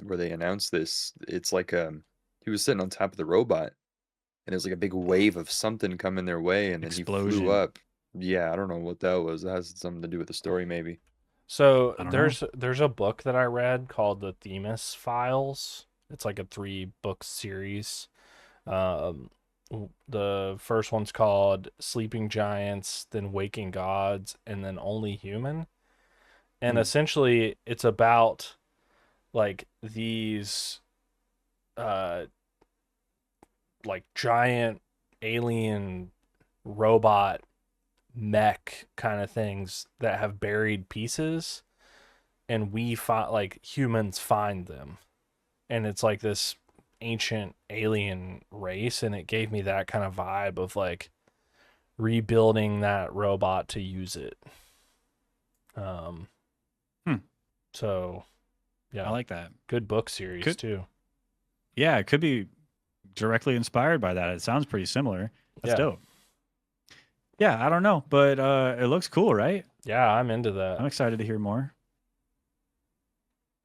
Speaker 3: where they announced this. It's like he was sitting on top of the robot, and it was like a big wave of something coming their way, and then he flew
Speaker 1: explosion.
Speaker 3: up. Yeah, I don't know what that was. That has something to do with the story, maybe.
Speaker 2: So
Speaker 1: I don't know.
Speaker 2: there's a book that I read called the Themis Files. It's like a 3-book series. Um, the first one's called Sleeping Giants, then Waking Gods, and then Only Human. And
Speaker 1: Hmm.
Speaker 2: essentially, it's about like these uh like giant alien robot mech kind of things that have buried pieces, and we find, like, humans find them, and it's like this ancient alien race, and it gave me that kind of vibe of like rebuilding that robot to use it. um
Speaker 1: Hmm.
Speaker 2: so
Speaker 1: I
Speaker 2: yeah,
Speaker 1: like that.
Speaker 2: good book series
Speaker 1: Could
Speaker 2: too.
Speaker 1: Yeah, it could be directly inspired by that. It sounds pretty similar. That's
Speaker 2: Yeah,
Speaker 1: dope. Yeah, I don't know, but it looks cool, right?
Speaker 2: yeah, I'm into that.
Speaker 1: I'm excited to hear more.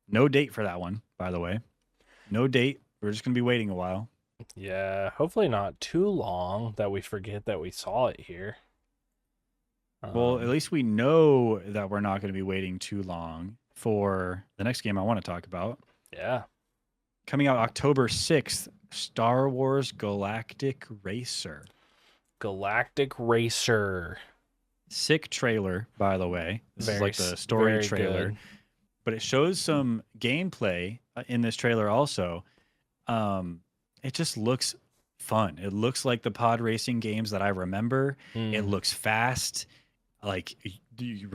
Speaker 1: No date for that one, by the way. No date. We're just gonna be waiting a while.
Speaker 2: Yeah, hopefully not too long that we forget that we saw it here.
Speaker 1: Well, at
Speaker 2: um
Speaker 1: least we know that we're not going to be waiting too long for the next game I want to talk about.
Speaker 2: yeah.
Speaker 1: Coming out October 6th, Star Wars Galactic Racer.
Speaker 2: Galactic Racer.
Speaker 1: Sick trailer, by the way. This is like the story
Speaker 2: Very
Speaker 1: trailer,
Speaker 2: good.
Speaker 1: but it shows some gameplay in this trailer also. Um, it just looks fun. It looks like the pod racing games that I remember. It
Speaker 2: Mm,
Speaker 1: looks fast. Like you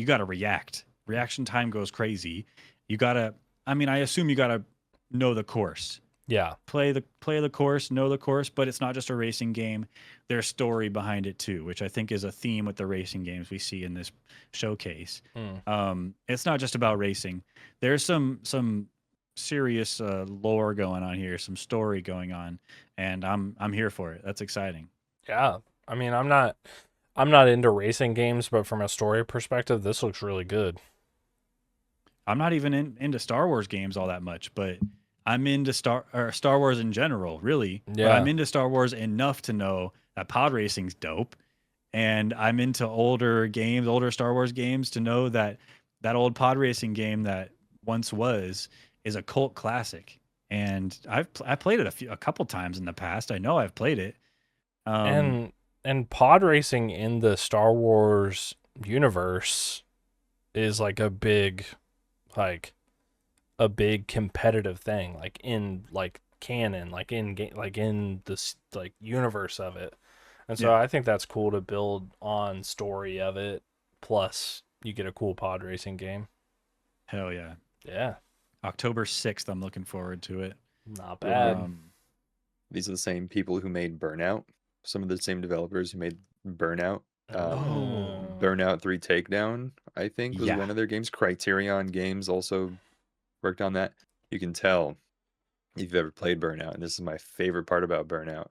Speaker 1: got to react. Reaction time goes crazy. You got to I mean, I assume you got to know the course.
Speaker 2: yeah.
Speaker 1: Play the course, know the course, but it's not just a racing game. There's story behind it too, which I think is a theme with the racing games we see in this showcase.
Speaker 2: Mm,
Speaker 1: It's not just about racing. There's some serious lore going on here, some story going on, and I'm here for it. That's exciting.
Speaker 2: yeah. I mean, I'm not into racing games, but from a story perspective, this looks really good.
Speaker 1: I'm not even into Star Wars games all that much, but I'm into Star Wars in general, really. But I'm
Speaker 2: Yeah.
Speaker 1: into Star Wars enough to know that pod racing's dope, and I'm into older games, older Star Wars games, to know that that old pod racing game that once was is a cult classic. And I played it a couple times in the past. I know I've played it. Um,
Speaker 2: And pod racing in the Star Wars universe is like like a big competitive thing, like in like canon, like in game, like in this like universe of it. And so
Speaker 1: yeah,
Speaker 2: I think that's cool to build on story of it. Plus, you get a cool pod racing game.
Speaker 1: hell yeah.
Speaker 2: Yeah,
Speaker 1: October 6th. I'm looking forward to it.
Speaker 2: not
Speaker 3: When
Speaker 2: bad.
Speaker 1: Um,
Speaker 3: These are the same people who made Burnout. Some of the same developers who made Burnout.
Speaker 1: Oh,
Speaker 3: Burnout 3 Takedown, I think, was
Speaker 1: yeah.
Speaker 3: one of their games. Criterion Games also worked on that. You can tell if you've ever played Burnout, and this is my favorite part about Burnout,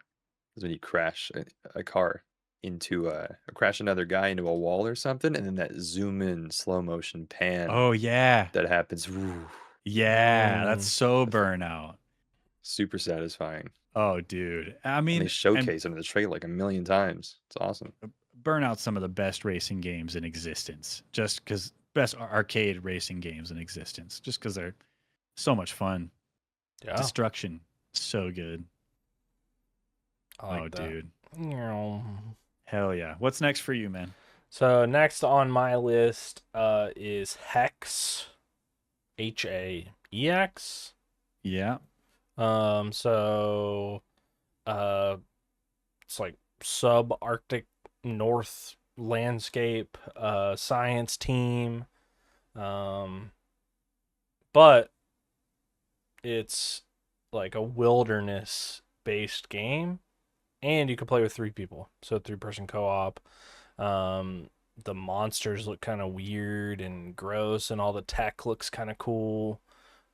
Speaker 3: is when you crash a car into or crash another guy into a wall or something, and then that zoom in slow motion pan
Speaker 1: Oh yeah.
Speaker 3: that happens. Woo,
Speaker 1: Yeah, that's
Speaker 2: Mm.
Speaker 1: so Burnout.
Speaker 3: super satisfying.
Speaker 1: Oh, dude. I
Speaker 3: And they
Speaker 1: mean, and
Speaker 3: showcase it in the trailer like a million times. It's awesome.
Speaker 1: Burnout's some of the best racing games in existence. Just because best arcade racing games in existence. Just because they're so much fun.
Speaker 2: Yeah,
Speaker 1: Destruction, so good.
Speaker 2: I
Speaker 1: Oh,
Speaker 2: like that.
Speaker 1: dude.
Speaker 2: Meow.
Speaker 1: Hell yeah. What's next for you, man?
Speaker 2: So next on my list is Hex, Haex.
Speaker 1: Yeah.
Speaker 2: So it's like subarctic north landscape science team. But it's like a wilderness based game, and you can play with 3 people, so 3-person co-op. The monsters look kind of weird and gross, and all the tech looks kind of cool.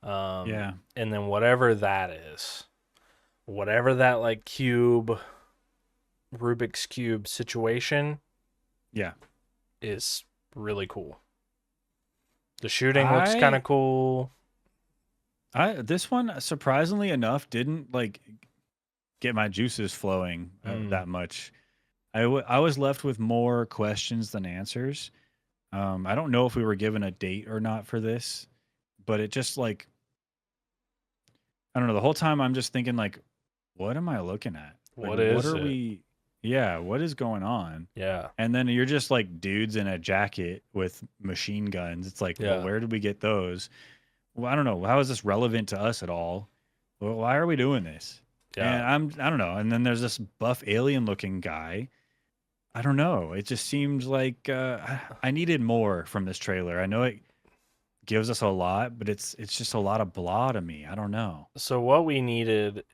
Speaker 1: Yeah.
Speaker 2: And then whatever that is, whatever that like Rubik's cube situation
Speaker 1: Yeah.
Speaker 2: is really cool. The shooting looks kind
Speaker 1: I
Speaker 2: of cool.
Speaker 1: this one surprisingly enough didn't like get my juices flowing that much. I was left with more questions than answers. I don't know if we were given a date or not for this, but it just like I don't know. The whole time I'm just thinking like, what am I looking at? Like,
Speaker 2: What
Speaker 1: what
Speaker 2: is
Speaker 1: are
Speaker 2: it?
Speaker 1: we? Yeah, what is going on?
Speaker 2: Yeah.
Speaker 1: And then you're just like dudes in a jacket with machine guns. It's like, well,
Speaker 2: Yeah.
Speaker 1: where did we get those? Well, I don't know. How is this relevant to us at all? Well, why are we doing this? And
Speaker 2: Yeah.
Speaker 1: I don't know. And then there's this buff alien looking guy. I don't know. It just seems like I needed more from this trailer. I know it gives us a lot, but it's just a lot of blah to me. I don't know.
Speaker 2: So what we needed,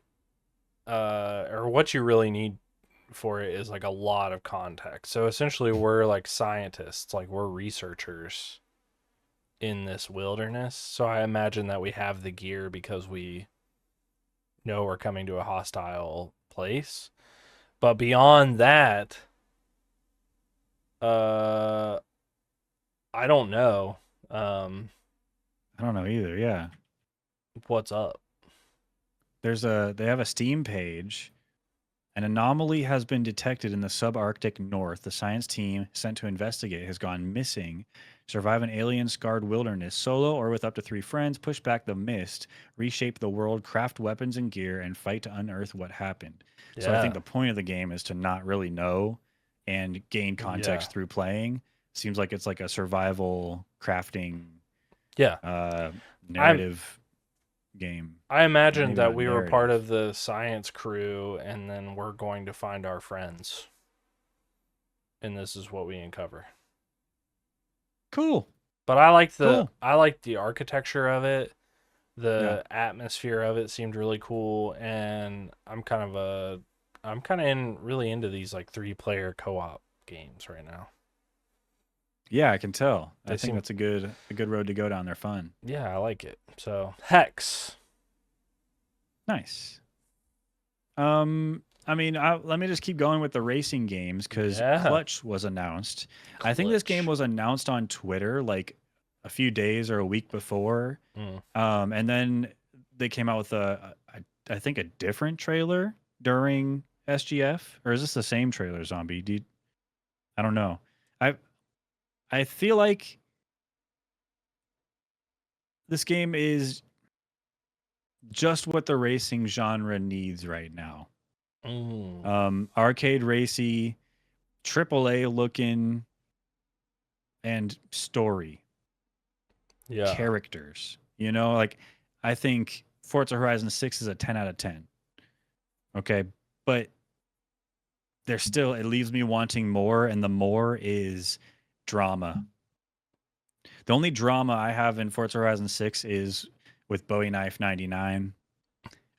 Speaker 2: or what you really need for it is like a lot of context. So essentially we're like scientists, like we're researchers in this wilderness. So I imagine that we have the gear because we know we're coming to a hostile place. But beyond that, I don't know.
Speaker 1: I don't know either. Yeah.
Speaker 2: What's up?
Speaker 1: They have a Steam page. An anomaly has been detected in the subarctic north. The science team sent to investigate has gone missing. Survive an alien scarred wilderness solo or with up to 3 friends, push back the mist, reshape the world, craft weapons and gear, and fight to unearth what happened. So I think
Speaker 2: Yeah.
Speaker 1: the point of the game is to not really know and gain
Speaker 2: Yeah.
Speaker 1: context through playing. Seems like it's like a survival crafting
Speaker 2: Yeah.
Speaker 1: narrative game.
Speaker 2: I imagined
Speaker 1: Maybe
Speaker 2: that
Speaker 1: not
Speaker 2: we were part
Speaker 1: narrative.
Speaker 2: of the science crew, and then we're going to find our friends, and this is what we uncover.
Speaker 1: Cool.
Speaker 2: But I like
Speaker 1: Cool.
Speaker 2: the architecture of it.
Speaker 1: Yeah.
Speaker 2: The atmosphere of it seemed really cool, and I'm kind of really into these like 3-player co-op games right now.
Speaker 1: Yeah, I can tell. I
Speaker 2: They
Speaker 1: think
Speaker 2: seem
Speaker 1: that's a good road to go down. They're fun.
Speaker 2: Yeah, I like it. So Hex.
Speaker 1: Nice. I mean, let me just keep going with the racing games because
Speaker 2: Yeah.
Speaker 1: Clutch was announced. I think this game
Speaker 2: Clutch.
Speaker 1: was announced on Twitter like a few days or a week before.
Speaker 2: Mm.
Speaker 1: And then they came out with I think a different trailer during SGF, or is this the same trailer, Zombie? I don't know. I feel like this game is just what the racing genre needs right now. Arcade racy, AAA looking, and story
Speaker 2: Yeah.
Speaker 1: characters. You know, like I think Forza Horizon 6 is a 10 out of 10. Okay, but there's still it leaves me wanting more, and the more is drama. The only drama I have in Forza Horizon 6 is with Bowie Knife 99.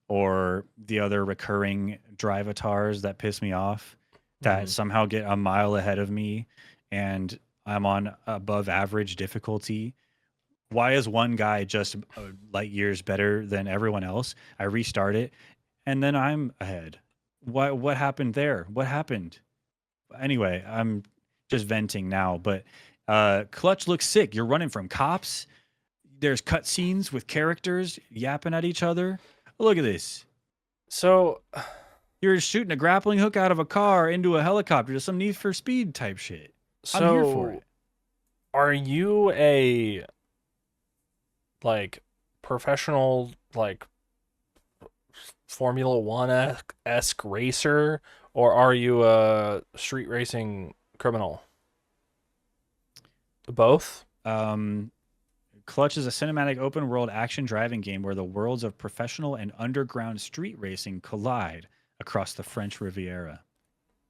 Speaker 1: or the other recurring drivatars that piss me off that
Speaker 2: Mhm.
Speaker 1: somehow get a mile ahead of me and I'm on above average difficulty. Why is one guy just light years better than everyone else? I restart it and then I'm ahead. What happened there? What happened? Anyway, I'm just venting now, but Clutch looks sick. You're running from cops. There's cutscenes with characters yapping at each other. Look at this.
Speaker 2: So,
Speaker 1: You're shooting a grappling hook out of a car into a helicopter to some Need for Speed type shit. I'm here for
Speaker 2: so
Speaker 1: it.
Speaker 2: are you a like professional like Formula One esque racer, or are you a street racing criminal? Both.
Speaker 1: Um, Clutch is a cinematic open world action driving game where the worlds of professional and underground street racing collide across the French Riviera.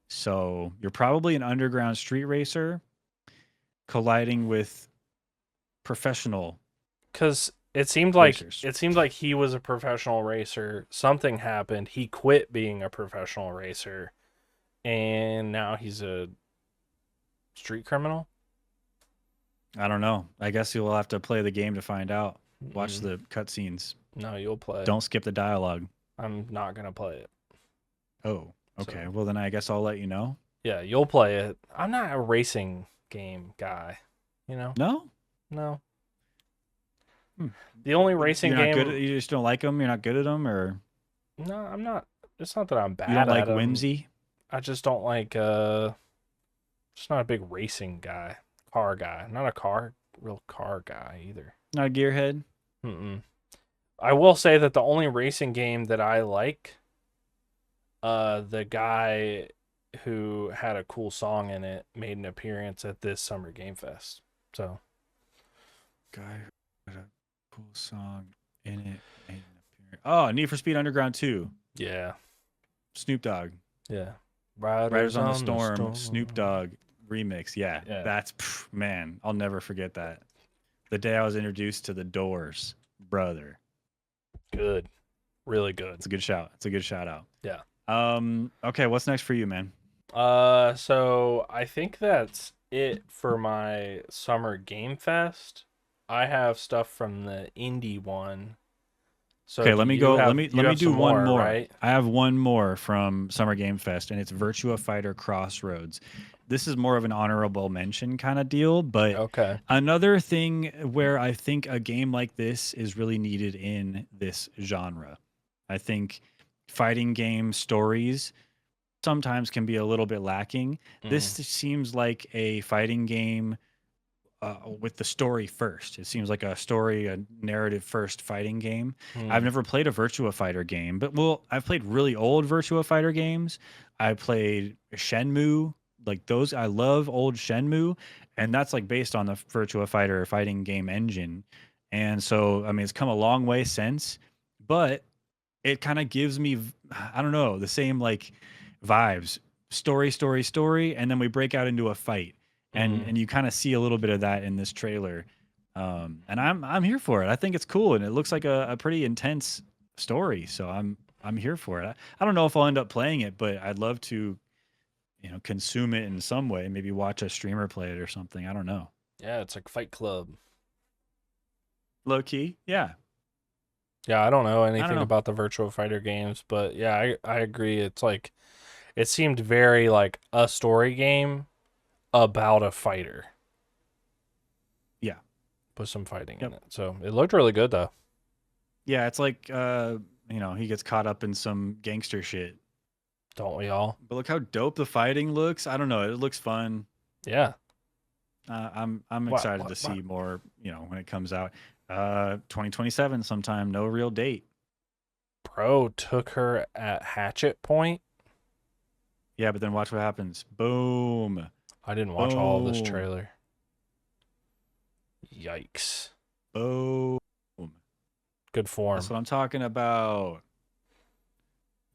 Speaker 1: So you're probably an underground street racer colliding with professional
Speaker 2: Because
Speaker 1: racers.
Speaker 2: it seemed like he was a professional racer. Something happened. He quit being a professional racer, and now he's a street criminal.
Speaker 1: I don't know. I guess you'll have to play the game to find out. Watch
Speaker 2: Mm,
Speaker 1: the cutscenes.
Speaker 2: no, you'll play.
Speaker 1: Don't skip the dialogue.
Speaker 2: I'm not gonna play it.
Speaker 1: Oh, okay.
Speaker 2: So
Speaker 1: Well, then I guess I'll let you know.
Speaker 2: yeah, you'll play it. I'm not a racing game guy. You know?
Speaker 1: No?
Speaker 2: No.
Speaker 1: Hmm.
Speaker 2: The only racing
Speaker 1: You're not good
Speaker 2: game.
Speaker 1: at, you just don't like them? You're not good at them? Or
Speaker 2: No, I'm not. It's not that I'm
Speaker 1: you don't
Speaker 2: bad
Speaker 1: like
Speaker 2: at 'em.
Speaker 1: whimsy?
Speaker 2: I just don't like. Just not a big racing guy, car guy. Not a real car guy either.
Speaker 1: Not a gearhead?
Speaker 2: Mm-mm. I will say that the only racing game that I like, the guy who had a cool song in it made an appearance at this Summer Game Fest. So
Speaker 1: Guy who had a cool song in it. Made an appearance. Oh, Need for Speed Underground 2.
Speaker 2: yeah,
Speaker 1: Snoop Dogg.
Speaker 2: yeah.
Speaker 1: Riders on the Storm. Snoop Dogg remix. Yeah,
Speaker 2: Yeah.
Speaker 1: that's man. I'll never forget that. The day I was introduced to the Doors, brother.
Speaker 2: Good, really good.
Speaker 1: It's a good shout. It's a good shout out.
Speaker 2: Yeah.
Speaker 1: Okay, what's next for you, man?
Speaker 2: So I think that's it for my Summer Game Fest. I have stuff from the indie one. So
Speaker 1: Okay,
Speaker 2: do
Speaker 1: let me
Speaker 2: you
Speaker 1: go.
Speaker 2: have-
Speaker 1: Let me
Speaker 2: you
Speaker 1: let me
Speaker 2: have
Speaker 1: do
Speaker 2: some
Speaker 1: one more.
Speaker 2: right?
Speaker 1: I have one more from Summer Game Fest, and it's Virtua Fighter Crossroads. This is more of an honorable mention kind of deal, but
Speaker 2: Okay.
Speaker 1: another thing where I think a game like this is really needed in this genre. I think fighting game stories sometimes can be a little bit lacking. This seems like a fighting game with the story first. It seems like a narrative first fighting game. I've never played a Virtua Fighter game, but I've played really old Virtua Fighter games. I played Shenmue, like those. I love old Shenmue, and that's like based on the Virtua Fighter fighting game engine. And so, I mean, it's come a long way since, but it kind of gives me, I don't know, the same like vibes. Story, and then we break out into a fight and you kind of see a little bit of that in this trailer, and I'm here for it. I think it's cool, and it looks like a pretty intense story. So I'm here for it. I don't know if I'll end up playing it, but I'd love to, consume it in some way. Maybe watch a streamer play it or something. I don't know.
Speaker 2: Yeah, it's like Fight Club.
Speaker 1: Low key, yeah.
Speaker 2: Yeah, I don't know
Speaker 1: I don't
Speaker 2: anything
Speaker 1: know.
Speaker 2: about the Virtual Fighter games, but yeah, I agree. It's like it seemed very like a story game about a fighter
Speaker 1: Yeah,
Speaker 2: with some fighting
Speaker 1: Yep.
Speaker 2: in it. So it looked really good though.
Speaker 1: yeah. It's like he gets caught up in some gangster shit.
Speaker 2: Don't we all?
Speaker 1: But look how dope the fighting looks. I don't know. It looks fun.
Speaker 2: Yeah.
Speaker 1: I'm
Speaker 2: What-
Speaker 1: excited
Speaker 2: what-
Speaker 1: to see
Speaker 2: what?
Speaker 1: more, when it comes out. 2027 sometime, no real date.
Speaker 2: Bro took her at hatchet point.
Speaker 1: Yeah, but then watch what happens. Boom.
Speaker 2: I didn't watch all of this
Speaker 1: Boom.
Speaker 2: trailer. Yikes.
Speaker 1: Boom.
Speaker 2: Good form.
Speaker 1: That's what I'm talking about.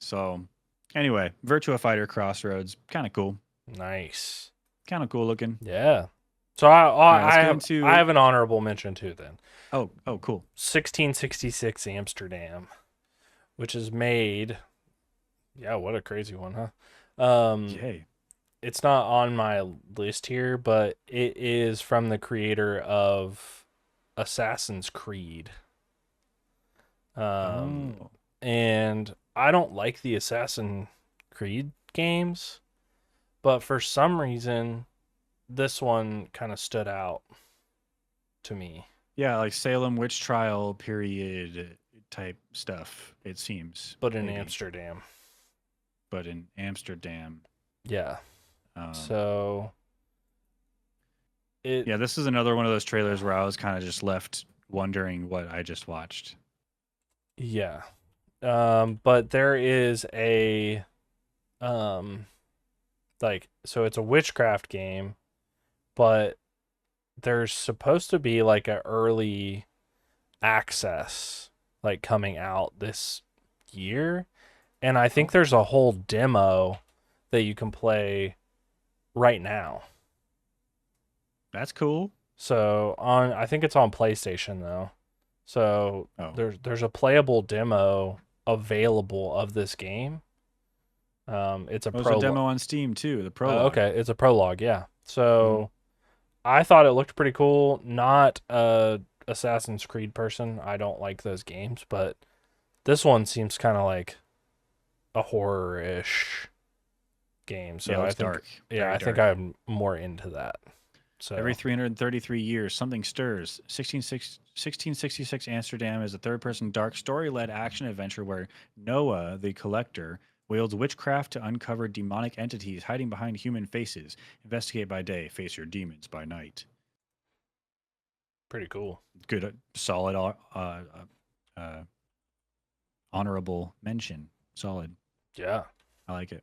Speaker 1: So, anyway, Virtua Fighter Crossroads, kind of cool.
Speaker 2: Nice.
Speaker 1: Kind of cool looking.
Speaker 2: Yeah. So
Speaker 1: right, let's get into-
Speaker 2: I have an honorable mention too then.
Speaker 1: Oh, cool.
Speaker 2: 1666 Amsterdam. which is made. Yeah, what a crazy one, huh?
Speaker 1: Yay.
Speaker 2: It's not on my list here, but it is from the creator of Assassin's Creed.
Speaker 1: Oh.
Speaker 2: And I don't like the Assassin's Creed games, but for some reason, this one kind of stood out to me.
Speaker 1: Yeah, like Salem witch trial period type stuff, it seems.
Speaker 2: But in
Speaker 1: Maybe.
Speaker 2: Amsterdam.
Speaker 1: But in Amsterdam.
Speaker 2: Yeah.
Speaker 1: Um,
Speaker 2: So it
Speaker 1: yeah, this is another one of those trailers where I was kind of just left wondering what I just watched.
Speaker 2: yeah. But there is a like, so it's a witchcraft game, but there's supposed to be like a early access like coming out this year, and I think there's a whole demo that you can play right now.
Speaker 1: That's cool.
Speaker 2: So on, I think it's on PlayStation though. So
Speaker 1: Oh.
Speaker 2: there's a playable demo available of this game. It's a
Speaker 1: There's a
Speaker 2: prologue.
Speaker 1: demo on Steam too, the prologue.
Speaker 2: Okay, it's a prologue, yeah. So I thought it looked pretty cool. Not a Assassin's Creed person. I don't like those games, but this one seems kind of like a horror-ish game. So
Speaker 1: Yeah, it
Speaker 2: I
Speaker 1: looks
Speaker 2: think,
Speaker 1: dark.
Speaker 2: yeah,
Speaker 1: Very
Speaker 2: I think
Speaker 1: dark.
Speaker 2: I'm more into that. So
Speaker 1: Every 333 years, something stirs. 1666 Amsterdam is a third-person dark story-led action adventure where Noah, the collector, wields witchcraft to uncover demonic entities hiding behind human faces. Investigate by day, face your demons by night.
Speaker 2: pretty cool.
Speaker 1: Good, solid, honorable mention. Solid.
Speaker 2: Yeah.
Speaker 1: I like it.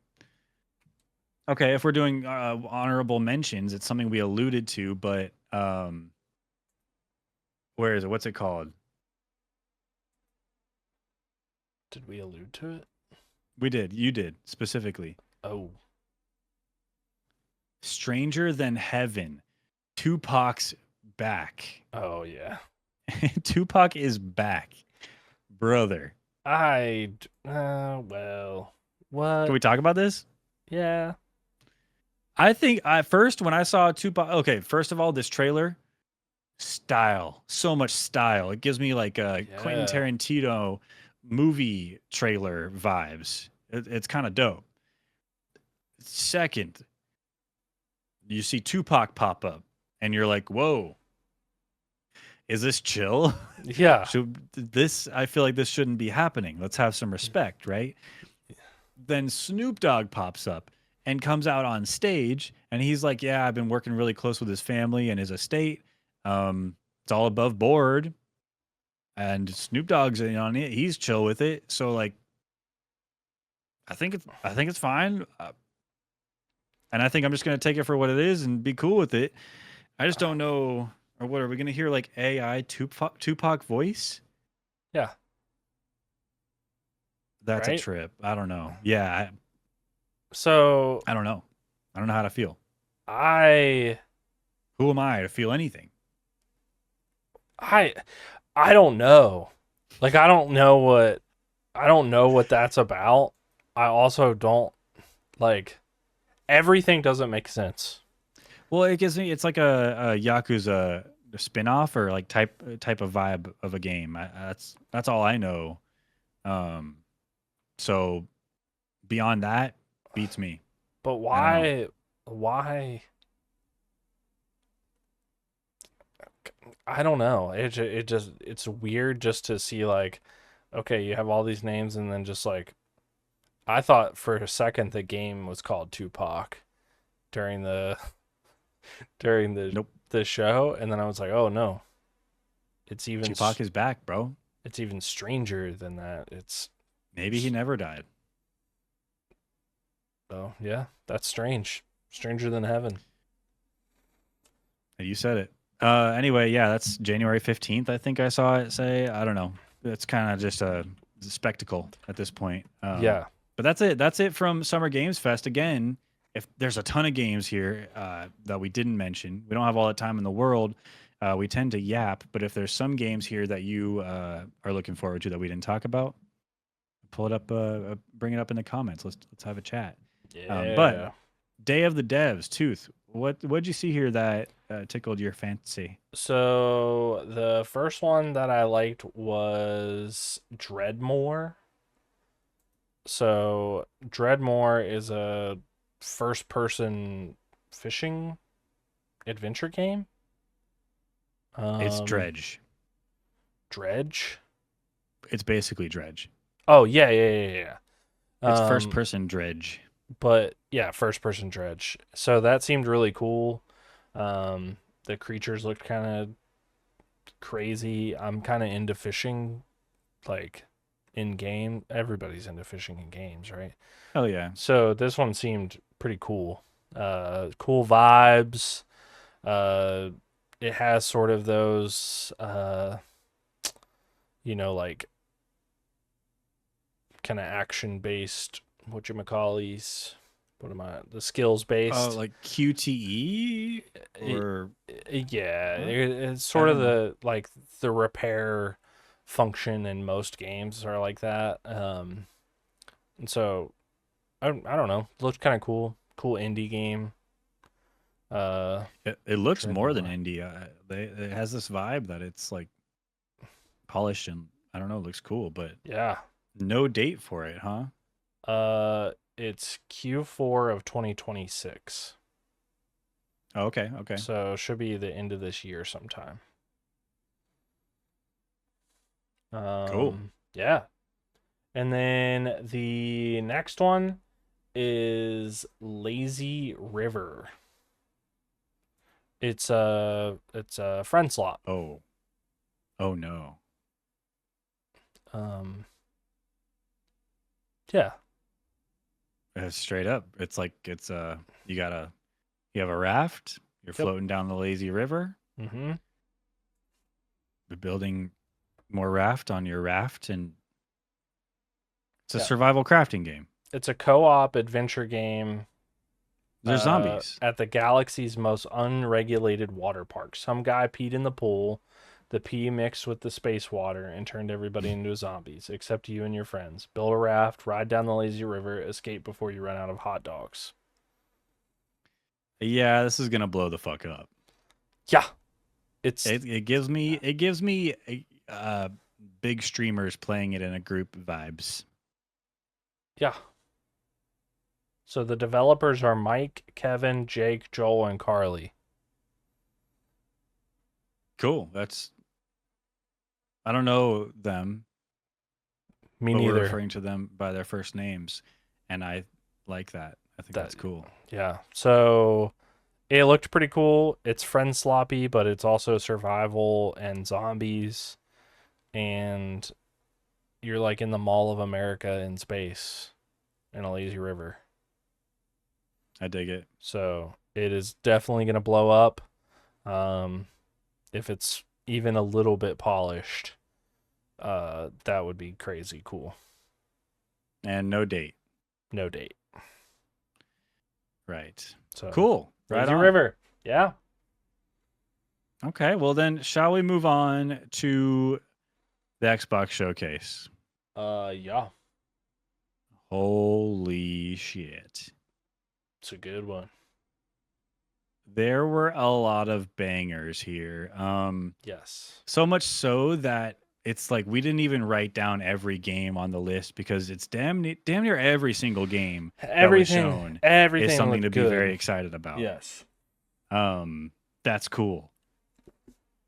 Speaker 1: Okay, if we're doing honorable mentions, it's something we alluded to, but where is it? What's it called?
Speaker 2: Did we allude to it?
Speaker 1: We did. You did specifically.
Speaker 2: Oh,
Speaker 1: Stranger Than Heaven. Tupac's back.
Speaker 2: oh yeah.
Speaker 1: Tupac is back, brother.
Speaker 2: Well, what?
Speaker 1: Can we talk about this?
Speaker 2: Yeah.
Speaker 1: I think I first when I saw Tupac. Okay, first of all, this trailer, style, so much style. It gives me like a Quentin
Speaker 2: Yeah.
Speaker 1: Tarantino movie trailer vibes. It's kind of dope. Second, you see Tupac pop up, and you're like, "Whoa, is this chill?
Speaker 2: Yeah.
Speaker 1: I feel like this shouldn't be happening. Let's have some respect, right?" Then Snoop Dogg pops up and comes out on stage, and he's like, "Yeah, I've been working really close with his family and his estate. It's all above board." And Snoop Dogg's in on it. He's chill with it. So like, I think it's fine. And I think I'm just gonna take it for what it is and be cool with it. I just don't know, or what are we gonna hear like AI Tupac voice?
Speaker 2: Yeah.
Speaker 1: That's
Speaker 2: Right?
Speaker 1: a trip. I don't know. Yeah,
Speaker 2: So
Speaker 1: I don't know. I don't know how to feel.
Speaker 2: I
Speaker 1: Who am I to feel anything?
Speaker 2: I I don't know. Like I don't know what that's about. I also don't like everything doesn't make sense.
Speaker 1: Well, it gives me. It's like a Yakuza spin-off or like type of vibe of a game. That's all I know. Um, so beyond that, beats me.
Speaker 2: But
Speaker 1: I don't know.
Speaker 2: why I don't know. It just it's weird just to see like okay, you have all these names and then just like I thought for a second the game was called Tupac during the during
Speaker 1: Nope.
Speaker 2: the show and then I was like, "Oh no. It's even
Speaker 1: Tupac is back, bro.
Speaker 2: it's even stranger than that." It's
Speaker 1: Maybe he never died.
Speaker 2: oh, yeah, that's strange. Stranger than heaven.
Speaker 1: You said it. Anyway, yeah, that's January 15th. I think I saw it say. I don't know. It's kind of just a spectacle at this point.
Speaker 2: Yeah.
Speaker 1: But that's it. That's it from Summer Games Fest. Again, if there's a ton of games here that we didn't mention, we don't have all the time in the world. We tend to yap, but if there's some games here that you are looking forward to that we didn't talk about, pull it up, bring it up in the comments. Let's have a chat. But
Speaker 2: Yeah.
Speaker 1: Day of the Devs, Tooth. What'd you see here that tickled your fancy?
Speaker 2: So the first one that I liked was Dreadmore. So Dreadmore is a first-person fishing adventure game.
Speaker 1: It's Dredge.
Speaker 2: Dredge.
Speaker 1: It's basically Dredge.
Speaker 2: Oh yeah.
Speaker 1: It's first person Dredge.
Speaker 2: But yeah, first person Dredge. So that seemed really cool. The creatures looked kind of crazy. I'm kind of into fishing, like in game. Everybody's into fishing in games, right?
Speaker 1: Oh yeah.
Speaker 2: So this one seemed pretty cool. Cool vibes. It has sort of those, like kind of action based, whatchamacallies. What am I? The skills based.
Speaker 1: Like QTE or
Speaker 2: Yeah,
Speaker 1: what?
Speaker 2: it's
Speaker 1: I
Speaker 2: sort of
Speaker 1: don't know.
Speaker 2: the repair function in most games are like that. And so I don't know, looked kind of cool indie game.
Speaker 1: It looks more than
Speaker 2: Dreadmore.
Speaker 1: indie. It has this vibe that it's like polished and I don't know, looks cool, but
Speaker 2: Yeah.
Speaker 1: no date for it, huh?
Speaker 2: It's Q4 of 2026,
Speaker 1: Oh, okay, okay.
Speaker 2: so should be the end of this year sometime.
Speaker 1: Cool.
Speaker 2: Yeah. And then the next one is Lazy River. It's a friend slot.
Speaker 1: Oh. Oh no.
Speaker 2: Um yeah.
Speaker 1: Straight up. It's like you have a raft, you're
Speaker 2: Yep.
Speaker 1: floating down the lazy river,
Speaker 2: Mm-hmm.
Speaker 1: you're building more raft on your raft, and it's a
Speaker 2: Yeah.
Speaker 1: survival crafting game.
Speaker 2: It's a co-op adventure game
Speaker 1: There's zombies.
Speaker 2: at the galaxy's most unregulated water park. Some guy peed in the pool. The pee mixed with the space water and turned everybody into zombies, except you and your friends. Build a raft, ride down the lazy river, escape before you run out of hot dogs.
Speaker 1: Yeah, this is gonna blow the fuck up.
Speaker 2: Yeah, it's
Speaker 1: It gives me big streamers playing it in a group vibes.
Speaker 2: yeah. So the developers are Mike, Kevin, Jake, Joel, and Carly.
Speaker 1: Cool. I don't know them,
Speaker 2: Me
Speaker 1: but we're
Speaker 2: neither.
Speaker 1: referring to them by their first names, and I like that. I think
Speaker 2: That
Speaker 1: that's cool.
Speaker 2: Yeah. So it looked pretty cool. It's friend sloppy, but it's also survival and zombies, and you're like in the Mall of America in space in a lazy river.
Speaker 1: I dig it.
Speaker 2: So it is definitely gonna blow up. Um, if it's even a little bit polished, that would be crazy cool.
Speaker 1: And no date.
Speaker 2: No date.
Speaker 1: Right.
Speaker 2: So
Speaker 1: Cool. Right
Speaker 2: lazy
Speaker 1: on.
Speaker 2: river. Yeah.
Speaker 1: Okay. Well, then, shall we move on to the Xbox showcase?
Speaker 2: Yeah.
Speaker 1: Holy shit.
Speaker 2: It's a good one.
Speaker 1: There were a lot of bangers here.
Speaker 2: Yes.
Speaker 1: So much so that it's like we didn't even write down every game on the list because it's damn near every single game that was shown is
Speaker 2: Everything
Speaker 1: something to
Speaker 2: looked
Speaker 1: be
Speaker 2: good.
Speaker 1: very excited about.
Speaker 2: Yes.
Speaker 1: That's cool.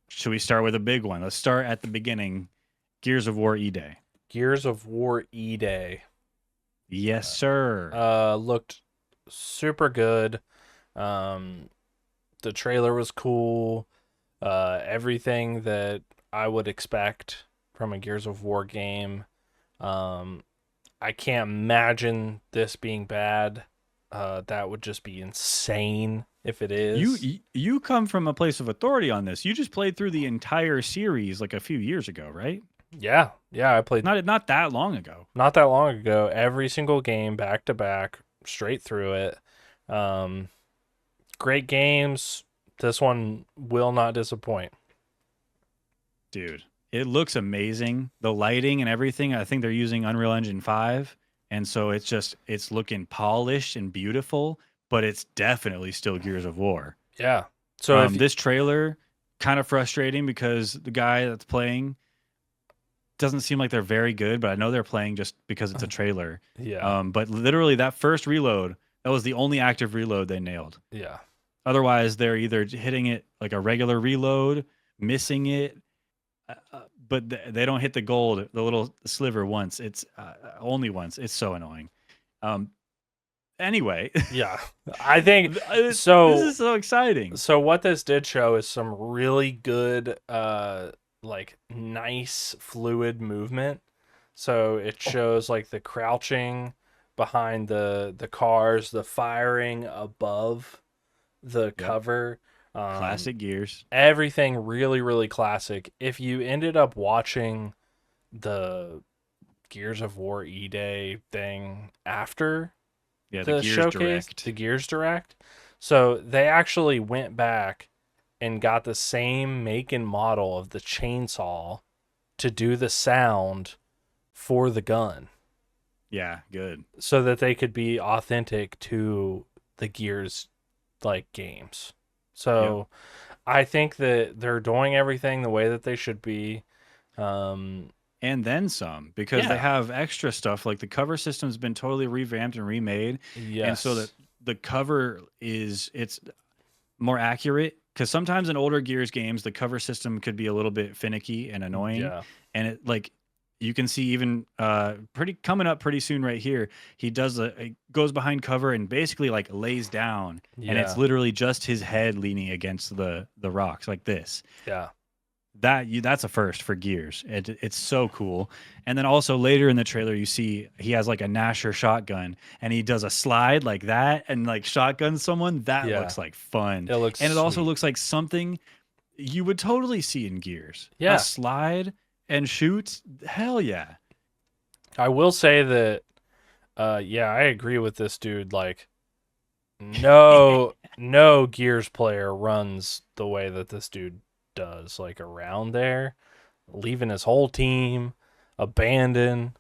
Speaker 1: Should we start with a big one? Let's start at the beginning. Gears of War E-Day.
Speaker 2: Gears of War E-Day.
Speaker 1: Yes, sir.
Speaker 2: Looked super good. The trailer was cool. Everything that I would expect from a Gears of War game. I can't imagine this being bad. That would just be insane if it is.
Speaker 1: You come from a place of authority on this. You just played through the entire series like a few years ago, right?
Speaker 2: Yeah, I played
Speaker 1: Not that long ago.
Speaker 2: not that long ago. Every single game back to back, straight through it. Great games. This one will not disappoint.
Speaker 1: Dude, It looks amazing. The lighting and everything. I think they're using Unreal Engine 5, and so it's looking polished and beautiful. But it's definitely still Gears of War.
Speaker 2: Yeah. So if
Speaker 1: This trailer kind of frustrating because the guy that's playing doesn't seem like they're very good, but I know they're playing just because it's a trailer.
Speaker 2: yeah,
Speaker 1: But literally that first reload, that was the only active reload they nailed.
Speaker 2: yeah,
Speaker 1: Otherwise, they're either hitting it like a regular reload, missing it, but they don't hit the gold, the little sliver once. It's only once. It's so annoying. Um, anyway,
Speaker 2: yeah. I think
Speaker 1: this
Speaker 2: so.
Speaker 1: is so exciting.
Speaker 2: So what this did show is some really good, like nice fluid movement. So it shows like the crouching behind the cars, the firing above the cover.
Speaker 1: Classic Gears.
Speaker 2: Everything really, really classic. If you ended up watching the Gears of War E-Day thing after
Speaker 1: Yeah, the
Speaker 2: the
Speaker 1: Gears
Speaker 2: showcase,
Speaker 1: Direct.
Speaker 2: the Gears Direct. So they actually went back and got the same make and model of the chainsaw to do the sound for the gun
Speaker 1: Yeah, good.
Speaker 2: so that they could be authentic to the Gears like games. So I think that they're doing everything the way that they should be.
Speaker 1: And then some, because they
Speaker 2: Yeah.
Speaker 1: have extra stuff like the cover system's been totally revamped and remade, and so that
Speaker 2: Yes.
Speaker 1: the cover it's more accurate. Because sometimes in older Gears games, the cover system could be a little bit finicky and annoying,
Speaker 2: Yeah.
Speaker 1: and it like you can see even pretty coming up pretty soon right here. He does it goes behind cover and basically like lays down, and it's
Speaker 2: Yeah.
Speaker 1: literally just his head leaning against the rocks like this.
Speaker 2: Yeah.
Speaker 1: That's a first for Gears. It's so cool. And then also later in the trailer, you see he has like a Nasher shotgun, and he does a slide like that and like shotgun someone. That
Speaker 2: Yeah.
Speaker 1: looks like fun.
Speaker 2: It looks
Speaker 1: And it also
Speaker 2: sweet.
Speaker 1: looks like something you would totally see in Gears.
Speaker 2: Yeah.
Speaker 1: A slide and shoot. Hell yeah.
Speaker 2: I will say that yeah, I agree with this dude. Like no Gears player runs the way that this dude does, like around there, leaving his whole team, abandoned.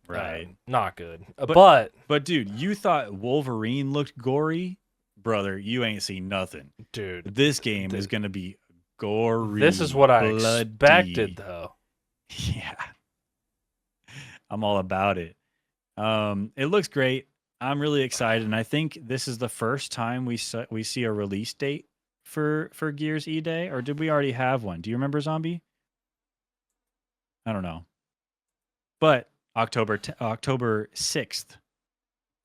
Speaker 1: Right.
Speaker 2: Not good.
Speaker 1: But dude, you thought Wolverine looked gory? Brother, you ain't seen nothing.
Speaker 2: dude,
Speaker 1: This game is gonna be gory.
Speaker 2: this is what I
Speaker 1: bloody.
Speaker 2: expected though.
Speaker 1: Yeah. I'm all about it. It looks great. I'm really excited, and I think this is the first time we see a release date for Gears E Day, or did we already have one? Do you remember, Zombie? I don't know, but October 6th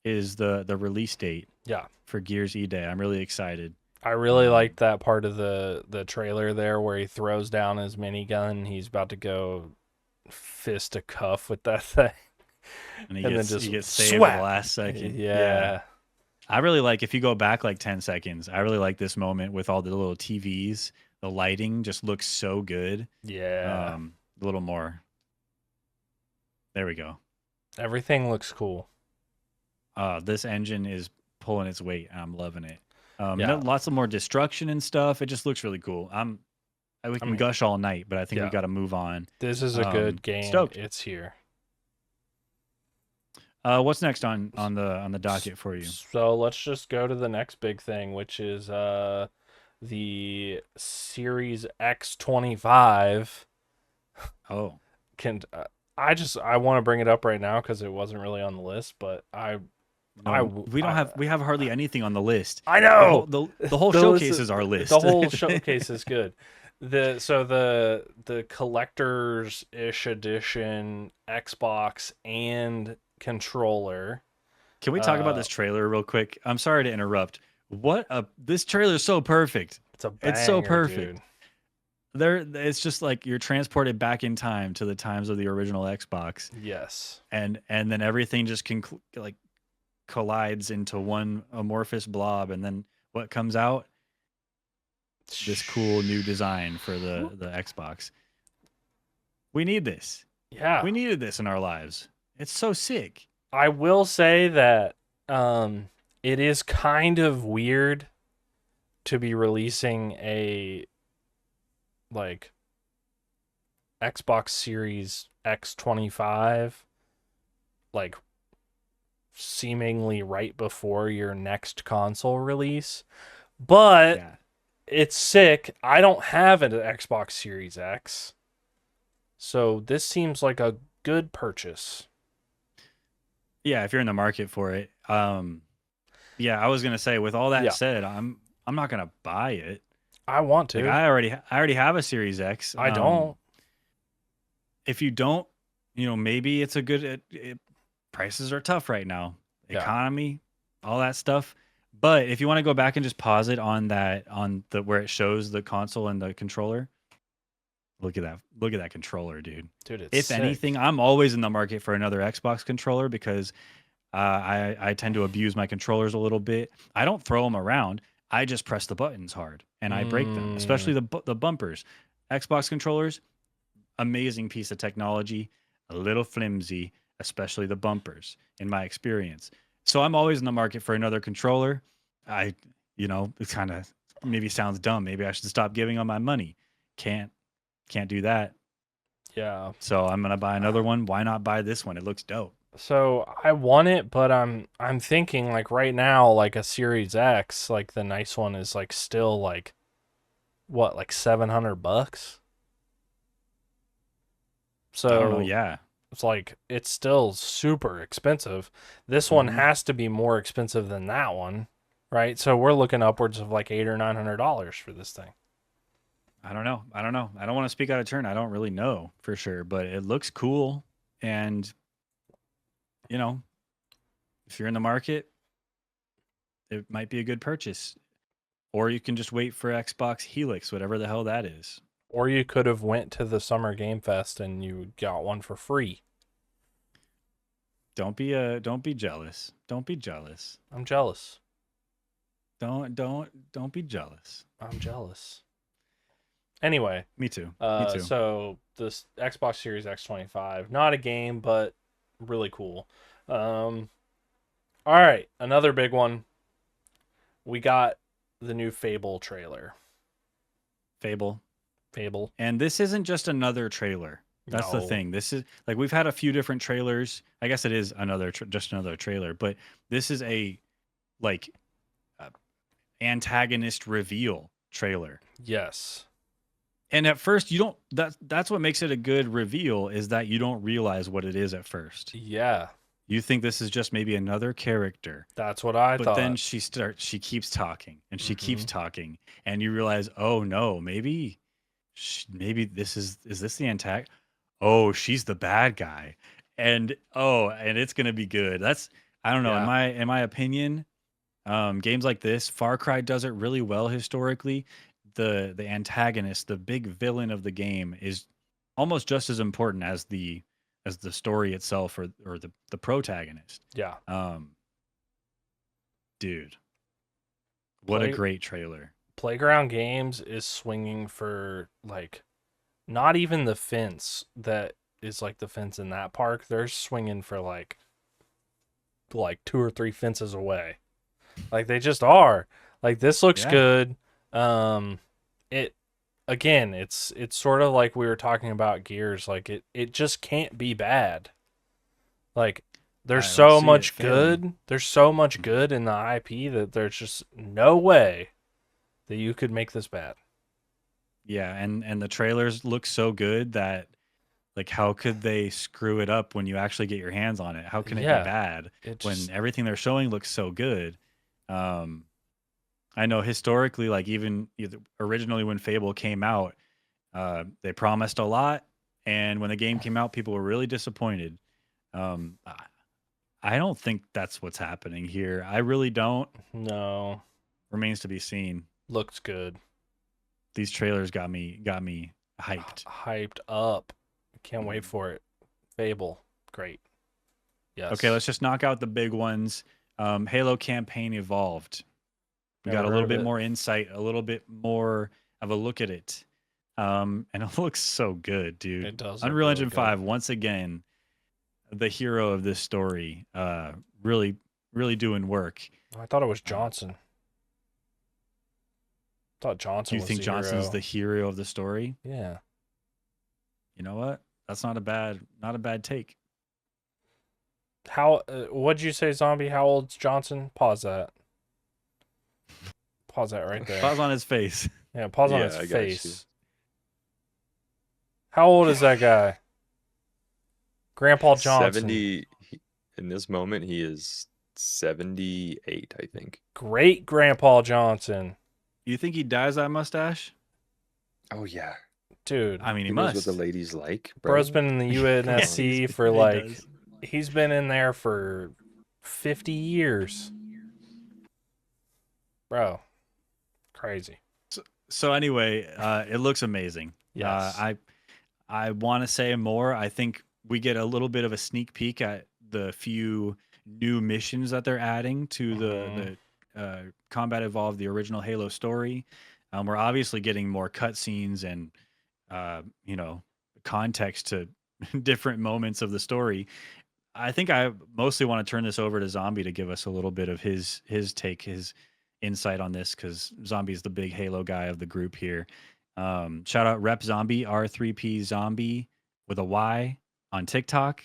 Speaker 1: is the release date
Speaker 2: Yeah.
Speaker 1: for Gears E Day. I'm really excited.
Speaker 2: I really liked that part of the trailer there where he throws down his minigun. He's about to go fist a cuff with that thing.
Speaker 1: And he
Speaker 2: And then
Speaker 1: gets
Speaker 2: just
Speaker 1: he gets saved at
Speaker 2: swap.
Speaker 1: the last second.
Speaker 2: Yeah.
Speaker 1: I really like if you go back like 10 seconds. I really like this moment with all the little TVs. The lighting just looks so good.
Speaker 2: Yeah.
Speaker 1: A little more. There we go.
Speaker 2: Everything looks cool.
Speaker 1: This engine is pulling its weight. I'm loving it.
Speaker 2: Yeah.
Speaker 1: Lots of more destruction and stuff. It just looks really cool. We can gush all night, but I think we
Speaker 2: Yeah.
Speaker 1: got to move on.
Speaker 2: This is a good game.
Speaker 1: Stoked.
Speaker 2: It's here.
Speaker 1: What's next on the docket for you?
Speaker 2: So let's just go to the next big thing, which is the Series X25.
Speaker 1: Oh,
Speaker 2: Can I want to bring it up right now because it wasn't really on the list, but
Speaker 1: we have hardly anything on the list.
Speaker 2: I know
Speaker 1: The whole showcase is our list.
Speaker 2: The whole showcase is good. The collector's ish edition Xbox and controller.
Speaker 1: Can we talk about this trailer real quick? I'm sorry to interrupt. This trailer is so perfect.
Speaker 2: It's
Speaker 1: so
Speaker 2: banger,
Speaker 1: perfect.
Speaker 2: dude.
Speaker 1: It's just like you're transported back in time to the times of the original Xbox,
Speaker 2: Yes.
Speaker 1: and then everything just collides into one amorphous blob, and then what comes out? This cool new design for the Xbox. We need this.
Speaker 2: Yeah.
Speaker 1: We needed this in our lives. It's so sick.
Speaker 2: I will say that it is kind of weird to be releasing a Xbox Series X25, like seemingly right before your next console release. But
Speaker 1: Yeah.
Speaker 2: it's sick. I don't have an Xbox Series X. So this seems like a good purchase.
Speaker 1: Yeah, if you're in the market for it. Yeah, I was gonna say, with all that
Speaker 2: Yeah,
Speaker 1: said, I'm not gonna buy it.
Speaker 2: I want
Speaker 1: Like
Speaker 2: to.
Speaker 1: I already have a Series X.
Speaker 2: I don't.
Speaker 1: If you don't, maybe it's a good prices are tough right now.
Speaker 2: Yeah.
Speaker 1: Economy, all that stuff. But if you want to go back and just pause it on the where it shows the console and the controller, look at that. Look at that controller, dude.
Speaker 2: Dude, it's
Speaker 1: If
Speaker 2: sick.
Speaker 1: anything, I'm always in the market for another Xbox controller because I tend to abuse my controllers a little bit. I don't throw them around. I just press the buttons hard and I break them, especially
Speaker 2: Mm,
Speaker 1: the bumpers. Xbox controllers, amazing piece of technology, a little flimsy, especially the bumpers, in my experience. So I'm always in the market for another controller. I, it kind of maybe sounds dumb. Maybe I should stop giving them my money. Can't can't do that.
Speaker 2: yeah.
Speaker 1: So I'm gonna buy another one. Why not buy this one? It looks dope.
Speaker 2: So I want it, but I'm thinking like right now, like a Series X, like the nice one is like still like what, like $700?
Speaker 1: I don't know.
Speaker 2: So
Speaker 1: Yeah.
Speaker 2: it's like it's still super expensive. This one
Speaker 1: hmm
Speaker 2: has to be more expensive than that one, right? So we're looking upwards of like $800 or $900 for this thing.
Speaker 1: I don't know. I don't know. I don't want to speak out of turn. I don't really know for sure, but it looks cool. And, you know, if you're in the market, it might be a good purchase. Or you can just wait for Xbox Helix, whatever the hell that is.
Speaker 2: Or you could have went to the Summer Game Fest and you got one for free.
Speaker 1: Don't be jealous. Don't be jealous.
Speaker 2: I'm jealous.
Speaker 1: Don't be jealous.
Speaker 2: I'm jealous. Anyway,
Speaker 1: Me too. Me too.
Speaker 2: so this Xbox Series X25, not a game, but really cool. All right, another big one. We got the new Fable trailer.
Speaker 1: Fable.
Speaker 2: Fable.
Speaker 1: And this isn't just another trailer. That's the
Speaker 2: No.
Speaker 1: thing. This is like we've had a few different trailers. I guess it is just another trailer, but this is a like antagonist reveal trailer.
Speaker 2: Yes.
Speaker 1: And at first you don't that's what makes it a good reveal is that you don't realize what it is at first.
Speaker 2: Yeah.
Speaker 1: You think this is just maybe another character.
Speaker 2: That's what I
Speaker 1: But then
Speaker 2: thought.
Speaker 1: she keeps talking and she keeps
Speaker 2: Mhm.
Speaker 1: talking and you realize, "Oh no, maybe is this the antagonist? Oh, she's the bad guy." And it's going to be good. That's I don't know,
Speaker 2: Yeah.
Speaker 1: in my opinion, games like this, Far Cry does it really well historically. The antagonist, the big villain of the game is almost just as important as the story itself or the protagonist.
Speaker 2: Yeah.
Speaker 1: Um dude, what a
Speaker 2: Play
Speaker 1: great trailer.
Speaker 2: Playground Games is swinging for like not even the fence that is like the fence in that park. They're swinging for like two or three fences away. Like they just are. Like this looks
Speaker 1: Yeah.
Speaker 2: good. It again, it's sort of like we were talking about Gears. Like it just can't be bad. Like there's
Speaker 1: I don't
Speaker 2: so
Speaker 1: see it
Speaker 2: much
Speaker 1: failing.
Speaker 2: good. There's so much
Speaker 1: Mhm.
Speaker 2: good in the IP that there's just no way that you could make this bad.
Speaker 1: Yeah, and the trailers look so good that like how could they screw it up when you actually get your hands on it? How can it be
Speaker 2: Yeah,
Speaker 1: bad
Speaker 2: it
Speaker 1: when
Speaker 2: just
Speaker 1: everything they're showing looks so good? Um I know historically like even originally when Fable came out, they promised a lot and when the game came out people were really disappointed. I don't think that's what's happening here. I really don't.
Speaker 2: no
Speaker 1: Remains to be seen.
Speaker 2: looks good.
Speaker 1: These trailers got me hyped.
Speaker 2: Hyped up. Can't wait
Speaker 1: Mhm.
Speaker 2: for it. Fable, great.
Speaker 1: Okay,
Speaker 2: Yes.
Speaker 1: let's just knock out the big ones. Halo campaign evolved. We got
Speaker 2: Never
Speaker 1: a
Speaker 2: heard
Speaker 1: little
Speaker 2: of
Speaker 1: bit
Speaker 2: it.
Speaker 1: more insight, a little bit more of a look at it. And it looks so good, dude.
Speaker 2: It does look
Speaker 1: Unreal
Speaker 2: really
Speaker 1: Engine
Speaker 2: good.
Speaker 1: 5, once again, the hero of this story, really, really doing work.
Speaker 2: I thought it was
Speaker 1: Uh,
Speaker 2: Johnson. Thought
Speaker 1: do
Speaker 2: Johnson
Speaker 1: you
Speaker 2: was
Speaker 1: think
Speaker 2: the
Speaker 1: Johnson's
Speaker 2: hero.
Speaker 1: the hero of the story?
Speaker 2: Yeah.
Speaker 1: You know what? That's not a bad take.
Speaker 2: How? What'd you say, zombie? How old's Johnson? Pause that. Pause that right there.
Speaker 1: Pause on his face.
Speaker 2: Yeah, pause on his
Speaker 3: Yeah, I got you.
Speaker 2: face. How old is that guy? Grandpa Johnson.
Speaker 3: 70 in this moment he is 78, I think.
Speaker 2: Great Grandpa Johnson.
Speaker 1: You think he dyes that mustache?
Speaker 3: Oh yeah.
Speaker 2: Dude,
Speaker 1: I mean, he
Speaker 3: He knows what the
Speaker 1: must.
Speaker 3: ladies like,
Speaker 2: bro's
Speaker 3: bro.
Speaker 2: been in the
Speaker 3: Come
Speaker 1: Yeah,
Speaker 3: on.
Speaker 2: UNSC for
Speaker 1: he
Speaker 2: like,
Speaker 1: does.
Speaker 2: he's been in there for 50 years. Bro, crazy.
Speaker 1: So anyway, it looks amazing.
Speaker 2: Yes.
Speaker 1: I want to say more. I think we get a little bit of a sneak peek at the few new missions that they're adding to
Speaker 2: Mhm.
Speaker 1: the Combat Evolved, the original Halo story. We're obviously getting more cutscenes and you know, context to different moments of the story. I think I mostly want to turn this over to Zombie to give us a little bit of his take, his insight on this, because Zombie's the big Halo guy of the group here. Shout out Rep Zombie, R3P Zombie with a Y on TikTok.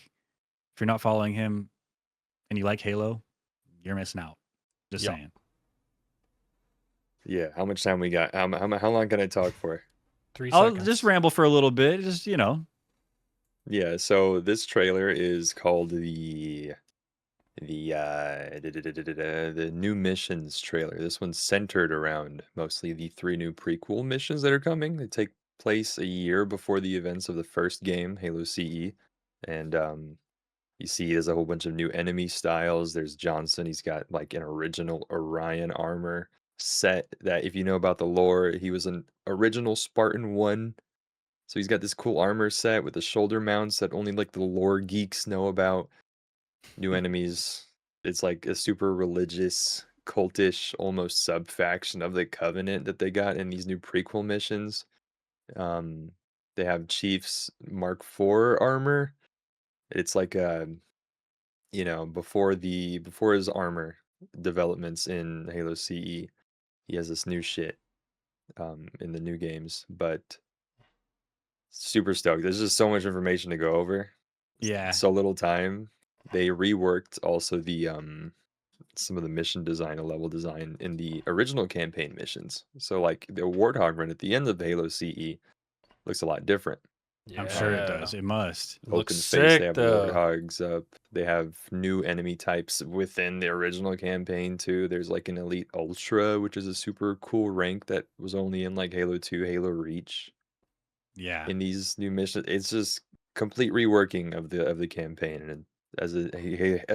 Speaker 1: If you're not following him and you like Halo, you're missing out. Just
Speaker 2: Yep.
Speaker 1: saying.
Speaker 3: Yeah, how much time we got? How long can I talk for?
Speaker 2: 3
Speaker 1: I'll
Speaker 2: seconds.
Speaker 1: just ramble for a little bit. Just, you know,
Speaker 3: Yeah, so this trailer is called the new missions trailer. This one's centered around mostly the three new prequel missions that are coming. They take place a year before the events of the first game, Halo CE. And you see there's a whole bunch of new enemy styles. There's Johnson, he's got like an original Orion armor set that if you know about the lore, he was an original Spartan 1. So he's got this cool armor set with the shoulder mounts that only like the lore geeks know about. New enemies. It's like a super religious, cultish, almost sub faction of the Covenant that they got in these new prequel missions. Um, they have Chief's Mark IV armor. It's like before his armor developments in Halo CE, he has this new shit in the new games. But super stoked. There's just so much information to go over.
Speaker 1: yeah,
Speaker 3: So little time. They reworked also the some of the mission design and level design in the original campaign missions. So like the Warthog run at the end of Halo CE looks a lot different.
Speaker 1: I'm sure it
Speaker 2: Yeah.
Speaker 1: does. It must.
Speaker 2: Looks
Speaker 3: Open space, they
Speaker 2: sick
Speaker 3: have
Speaker 2: though.
Speaker 3: Warthogs up. They have new enemy types within the original campaign too. There's like an Elite Ultra, which is a super cool rank that was only in like Halo 2, Halo Reach.
Speaker 1: Yeah.
Speaker 3: In these new missions, it's just complete reworking of the campaign. And as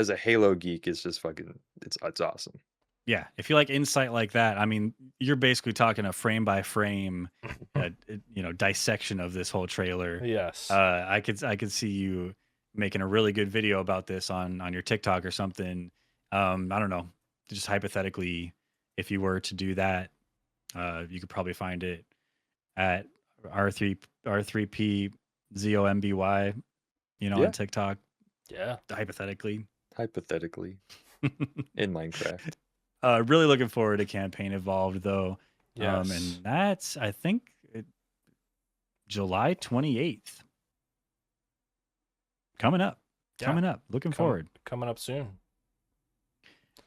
Speaker 3: a Halo geek, it's just fucking it's awesome.
Speaker 1: Yeah, if you like insight like that, I mean, you're basically talking a frame by frame, dissection of this whole trailer.
Speaker 2: Yes.
Speaker 1: I could see you making a really good video about this on your TikTok or something. I don't know, just hypothetically, if you were to do that, you could probably find it at R3P ZOMBY, on
Speaker 3: Yeah,
Speaker 1: TikTok,
Speaker 2: Yeah.
Speaker 1: hypothetically.
Speaker 3: hypothetically in Minecraft.
Speaker 1: Really looking forward to Campaign Evolved though.
Speaker 2: Yes.
Speaker 1: And that's I think July 28th. Coming up.
Speaker 2: Yeah.
Speaker 1: Coming up. Looking forward.
Speaker 2: Coming up soon.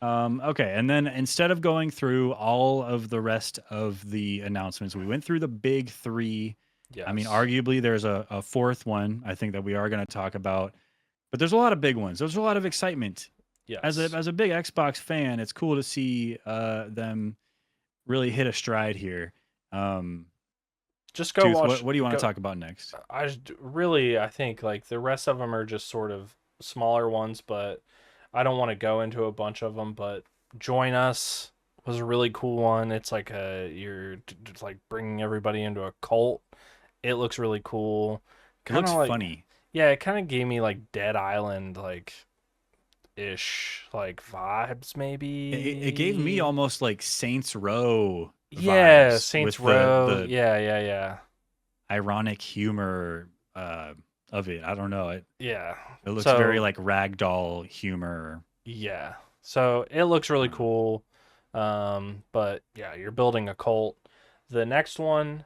Speaker 1: Okay, and then instead of going through all of the rest of the announcements, we went through the big three.
Speaker 2: Yes.
Speaker 1: I mean, arguably there's a fourth one I think that we are going to talk about, but there's a lot of big ones. There's a lot of excitement.
Speaker 2: Yes.
Speaker 1: As a big Xbox fan, it's cool to see them really hit a stride here.
Speaker 2: Just go
Speaker 1: Tooth,
Speaker 2: watch.
Speaker 1: what do you want
Speaker 2: Go,
Speaker 1: to talk about next?
Speaker 2: I think like the rest of them are just sort of smaller ones, but I don't want to go into a bunch of them. But Join Us was a really cool one. It's like it's like bringing everybody into a cult. It looks really cool.
Speaker 1: It
Speaker 2: Kind
Speaker 1: looks
Speaker 2: of like
Speaker 1: funny.
Speaker 2: yeah, it kind of gave me like Dead Island like ish like vibes
Speaker 1: It gave me
Speaker 2: maybe.
Speaker 1: almost like Saints Row
Speaker 2: Yeah,
Speaker 1: vibes
Speaker 2: Saints
Speaker 1: with
Speaker 2: Row.
Speaker 1: the
Speaker 2: Yeah, yeah, yeah.
Speaker 1: ironic humor of it. I don't know.
Speaker 2: Yeah.
Speaker 1: It looks very
Speaker 2: So
Speaker 1: like ragdoll humor.
Speaker 2: yeah. So it looks really
Speaker 1: Um,
Speaker 2: cool. But yeah, you're building a cult. The next one,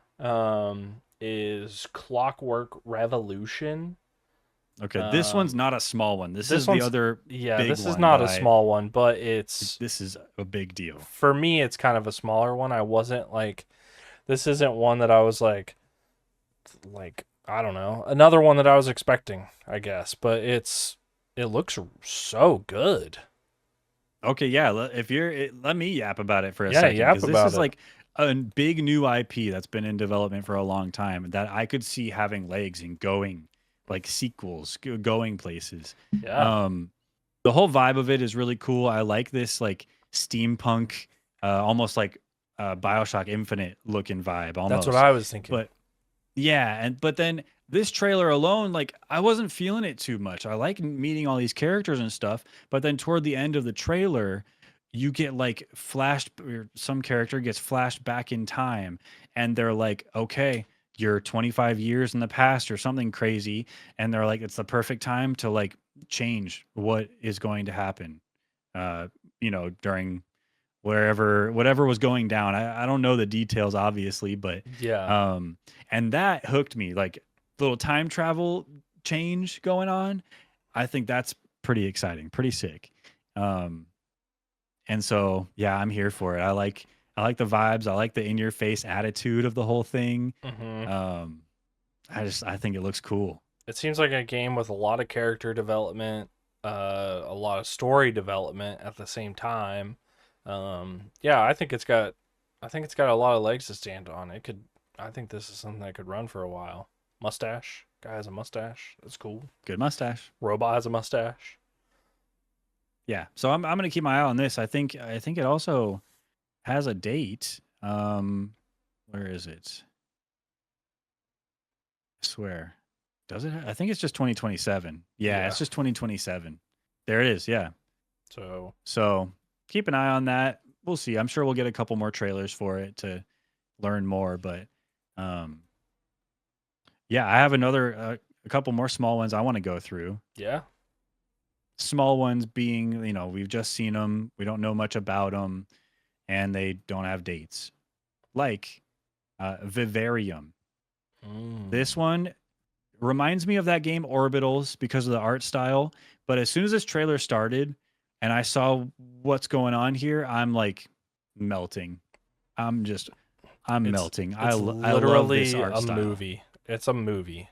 Speaker 2: is Clockwork Revolution.
Speaker 1: Okay, this one's
Speaker 2: Um,
Speaker 1: not a small one. This
Speaker 2: this
Speaker 1: is the
Speaker 2: one's
Speaker 1: other
Speaker 2: yeah,
Speaker 1: big
Speaker 2: this is
Speaker 1: one
Speaker 2: not
Speaker 1: that
Speaker 2: a
Speaker 1: I.
Speaker 2: small one, but it's
Speaker 1: This is a big deal.
Speaker 2: for me it's kind of a smaller one. I wasn't like this isn't one that I was like I don't know, another one that I was expecting, I guess, but it looks so good.
Speaker 1: Okay, yeah. If let me yap about it for a
Speaker 2: Yeah,
Speaker 1: second
Speaker 2: yap
Speaker 1: because this
Speaker 2: about
Speaker 1: is
Speaker 2: it.
Speaker 1: like a big new IP that's been in development for a long time that I could see having legs and going like sequels, going places.
Speaker 2: Yeah.
Speaker 1: Um, the whole vibe of it is really cool. I like this like steampunk, almost like Bioshock Infinite looking vibe
Speaker 2: That's what
Speaker 1: almost.
Speaker 2: I was thinking.
Speaker 1: But yeah, but then this trailer alone, like I wasn't feeling it too much. I like meeting all these characters and stuff, but then toward the end of the trailer, you get like flashed, or some character gets flashed back in time, and they're like, "Okay, you're 25 years in the past or something crazy," and they're like, "It's the perfect time to like change what is going to happen." Uh, during whatever was going down. I don't know the details obviously, but
Speaker 2: Yeah.
Speaker 1: um and that hooked me like little time travel change going on. I think that's pretty exciting, pretty sick. Um and so yeah, I'm here for it. I like the vibes. I like the in your face attitude of the whole thing.
Speaker 2: Mhm.
Speaker 1: Um I think it looks cool.
Speaker 2: It seems like a game with a lot of character development, a lot of story development at the same time. Yeah, I think it's got a lot of legs to stand on. I think this is something that could run for a while. Mustache, guy has a mustache. That's cool.
Speaker 1: Good mustache.
Speaker 2: Robot has a mustache.
Speaker 1: Yeah. So I'm gonna keep my eye on this. I think it also has a date. Where is it? I swear. Does it? I think it's just 2027. Yeah,
Speaker 2: Yeah.
Speaker 1: it's just 2027. There it is. Yeah.
Speaker 2: So
Speaker 1: So keep an eye on that. We'll see. I'm sure we'll get a couple more trailers for it to learn more. But um, yeah, I have a couple more small ones I want to go through.
Speaker 2: yeah.
Speaker 1: Small ones being, we've just seen them. We don't know much about them, and they don't have dates. Like Vivarium. This
Speaker 2: Mm.
Speaker 1: one reminds me of that game Orbitals because of the art style. But as soon as this trailer started and I saw what's going on here, I'm like melting. I'm just, I'm
Speaker 2: It's
Speaker 1: melting.
Speaker 2: it's
Speaker 1: I love this
Speaker 2: literally
Speaker 1: art
Speaker 2: a
Speaker 1: style.
Speaker 2: movie. It's a movie.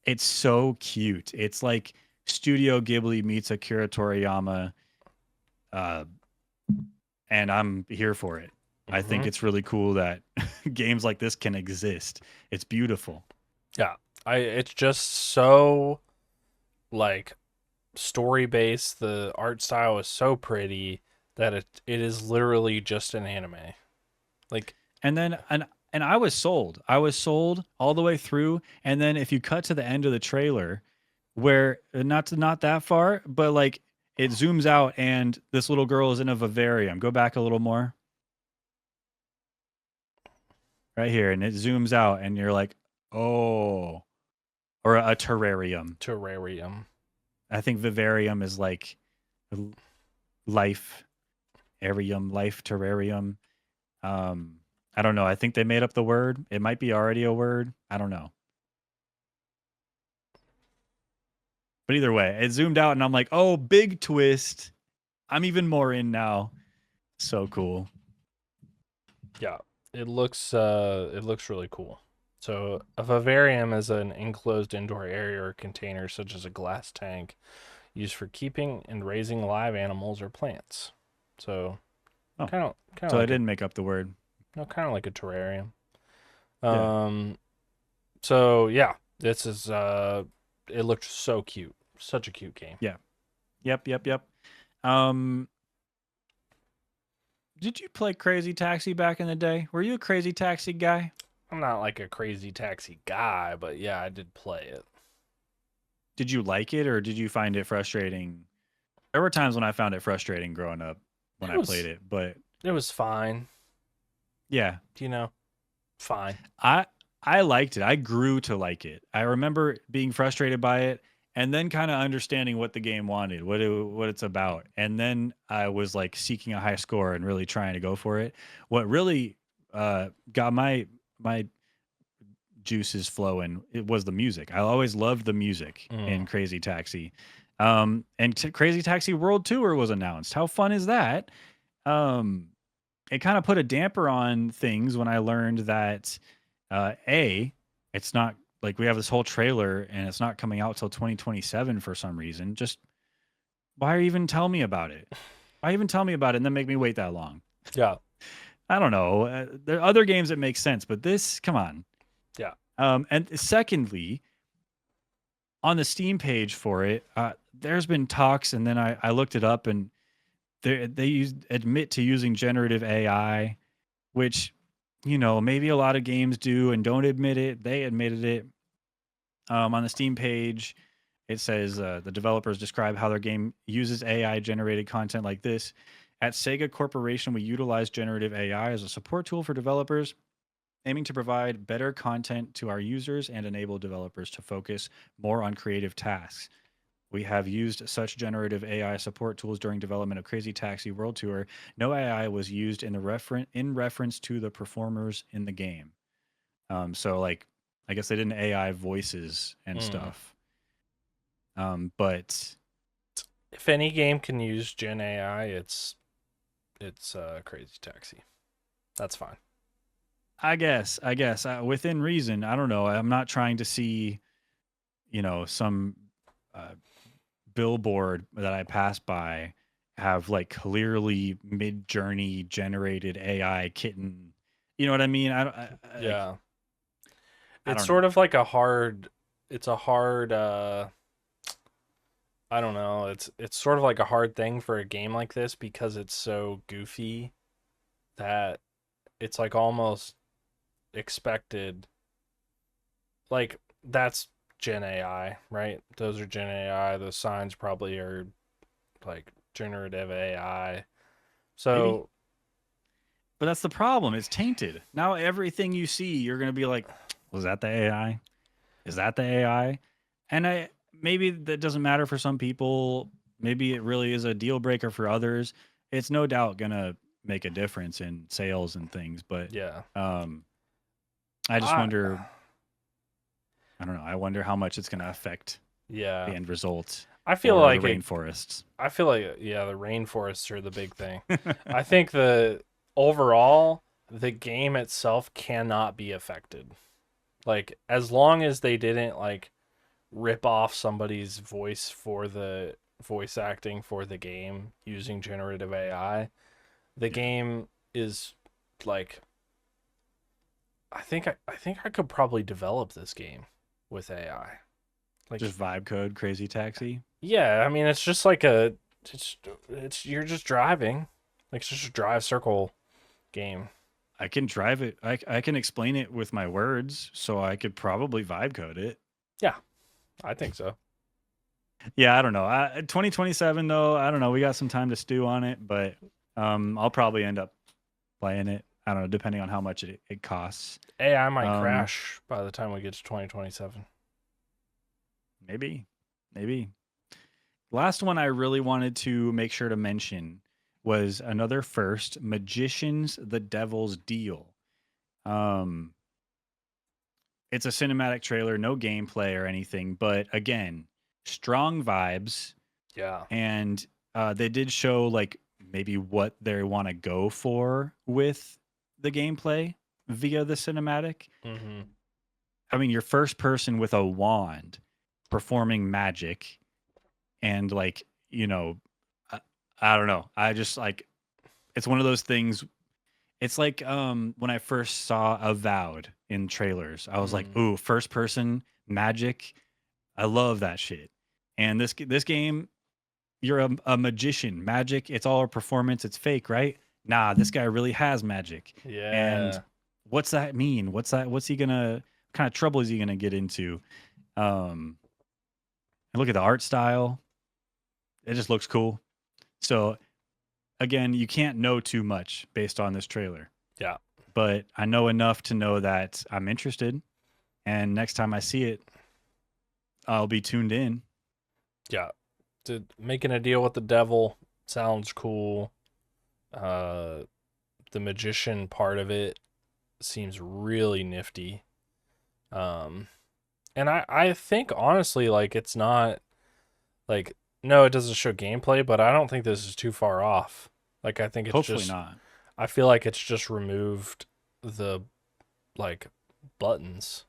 Speaker 1: It's so cute. It's like Studio Ghibli meets Akira Toriyama, uh, and I'm here for it. I think
Speaker 2: Hmm.
Speaker 1: it's really cool that games like this can exist. It's beautiful.
Speaker 2: Yeah. It's just so like story based. The art style is so pretty that it is literally just an anime. Like
Speaker 1: And then and I was sold. I was sold all the way through. And then if you cut to the end of the trailer, where not that far, but like it zooms out and this little girl is in a vivarium. Go back a little more. Right here, and it zooms out, and you're like, oh, or a terrarium.
Speaker 2: terrarium.
Speaker 1: I think vivarium is like l- life, arium, life, terrarium. Um, I don't know. I think they made up the word. It might be already a word. I don't know. But either way, it zoomed out and I'm like, oh, big twist. I'm even more in now. So cool.
Speaker 2: Yeah. It looks really cool. So a vivarium is an enclosed indoor area or container such as a glass tank used for keeping and raising live animals or plants. So
Speaker 1: Oh,
Speaker 2: kind of
Speaker 1: so I
Speaker 2: like
Speaker 1: didn't make up the word.
Speaker 2: kind of like a terrarium.
Speaker 1: Yeah.
Speaker 2: Um so yeah, this is it looked so cute. Such a cute game.
Speaker 1: Yeah. Yep. Um, did you play Crazy Taxi back in the day? Were you a Crazy Taxi guy?
Speaker 2: I'm not like a crazy taxi guy, but yeah, I did play it.
Speaker 1: Did you like it or did you find it frustrating? There were times when I found it frustrating growing up when
Speaker 2: It
Speaker 1: I played
Speaker 2: was
Speaker 1: it, but
Speaker 2: it was fine,
Speaker 1: yeah,
Speaker 2: you know. Fine.
Speaker 1: I I liked it. I grew to like it. I remember being frustrated by it and then kind of understanding what the game wanted, what it's about. And then I was like seeking a high score and really trying to go for it. What really got my juices flowing, it was the music. I always loved the music in
Speaker 2: Mm.
Speaker 1: Crazy Taxi. And Crazy Taxi World Tour was announced. How fun is that? Um, it kind of put a damper on things when I learned that a it's not like we have this whole trailer and it's not coming out till 2027 for some reason. Just why even tell me about it? Why even tell me about it and then make me wait that long?
Speaker 2: Yeah.
Speaker 1: I don't know. There are other games that make sense, but this, come on.
Speaker 2: Yeah.
Speaker 1: And secondly, on the Steam page for it, there's been talks, and then I looked it up, and admit to using generative AI, which maybe a lot of games do and don't admit it. They admitted it. On the Steam page, it says the developers describe how their game uses AI generated content like this. At Sega Corporation, we utilize generative AI as a support tool for developers, aiming to provide better content to our users and enable developers to focus more on creative tasks. We have used such generative AI support tools during development of Crazy Taxi World Tour. No AI was used in reference to the performers in the game. So like, I guess they didn't AI voices and
Speaker 2: Mm.
Speaker 1: stuff. But
Speaker 2: If any game can use Gen AI, it's Crazy Taxi. That's fine.
Speaker 1: I guess within reason. I don't know. I'm not trying to see, some uh, billboard that I pass by have like clearly mid journey generated AI kitten. You know what I mean? Like
Speaker 2: Yeah.
Speaker 1: I
Speaker 2: It's
Speaker 1: don't
Speaker 2: sort
Speaker 1: know.
Speaker 2: of like a hard it's a hard I don't know. It's sort of like a hard thing for a game like this because it's so goofy that it's like almost expected. Like that's Gen AI, right? Those are Gen AI. Those signs probably are like generative AI.
Speaker 1: Maybe,
Speaker 2: So
Speaker 1: but that's the problem. It's tainted. Now everything you see, you're gonna be like, was that the AI? Is that the AI? And maybe that doesn't matter for some people. Maybe it really is a deal breaker for others. It's no doubt gonna make a difference in sales and things, but
Speaker 2: yeah.
Speaker 1: um, I just
Speaker 2: I
Speaker 1: wonder. I don't know. I wonder how much it's gonna affect the
Speaker 2: yeah.
Speaker 1: end result
Speaker 2: I feel
Speaker 1: or the
Speaker 2: like it
Speaker 1: rainforests.
Speaker 2: I feel like yeah, the rainforests are the big thing. I think the overall the game itself cannot be affected. Like as long as they didn't like rip off somebody's voice for the voice acting for the game using generative AI, the
Speaker 1: Yeah,
Speaker 2: game is like I think I could probably develop this game with AI. Like
Speaker 1: just vibe code, crazy taxi.
Speaker 2: yeah, I mean it's just like a it's it's you're just driving. Like it's just a drive circle game.
Speaker 1: I can drive it. I can explain it with my words, so I could probably vibe code it.
Speaker 2: Yeah, I think so.
Speaker 1: Yeah, I don't know. 2027 though, I don't know. We got some time to stew on it, but I'll probably end up playing it. I don't know, depending on how much it costs.
Speaker 2: AI might
Speaker 1: Um,
Speaker 2: crash by the time we get to 2027.
Speaker 1: maybe, maybe. Last one I really wanted to make sure to mention was another first, Magicians: The Devil's Deal. Um, it's a cinematic trailer, no gameplay or anything, but again, strong vibes,
Speaker 2: Yeah.
Speaker 1: and they did show like maybe what they want to go for with the gameplay via the cinematic.
Speaker 2: Mm-hmm.
Speaker 1: I mean, you're first person with a wand performing magic, and like I, I don't know. I just like it's one of those things. It's like when I first saw Avowed in trailers, I was like,
Speaker 2: Mm.
Speaker 1: "Ooh, first person magic. I love that shit." And this game, you're a magician. Magic, it's all a performance. It's fake, right? Nah, this guy really has magic. And
Speaker 2: Yeah.
Speaker 1: what's that mean? What's he gonna? What kind of trouble is he gonna get into? Um, and look at the art style. It just looks cool. So again, you can't know too much based on this trailer,
Speaker 2: Yeah.
Speaker 1: but I know enough to know that I'm interested. And next time I see it, I'll be tuned in.
Speaker 2: Yeah. Making a deal with the devil sounds cool. Uh, the magician part of it seems really nifty. Um, and I think honestly, like it's not like no, it doesn't show gameplay, but I don't think this is too far off. Like I think it's
Speaker 1: Hopefully
Speaker 2: just
Speaker 1: not.
Speaker 2: I feel like it's just removed the like buttons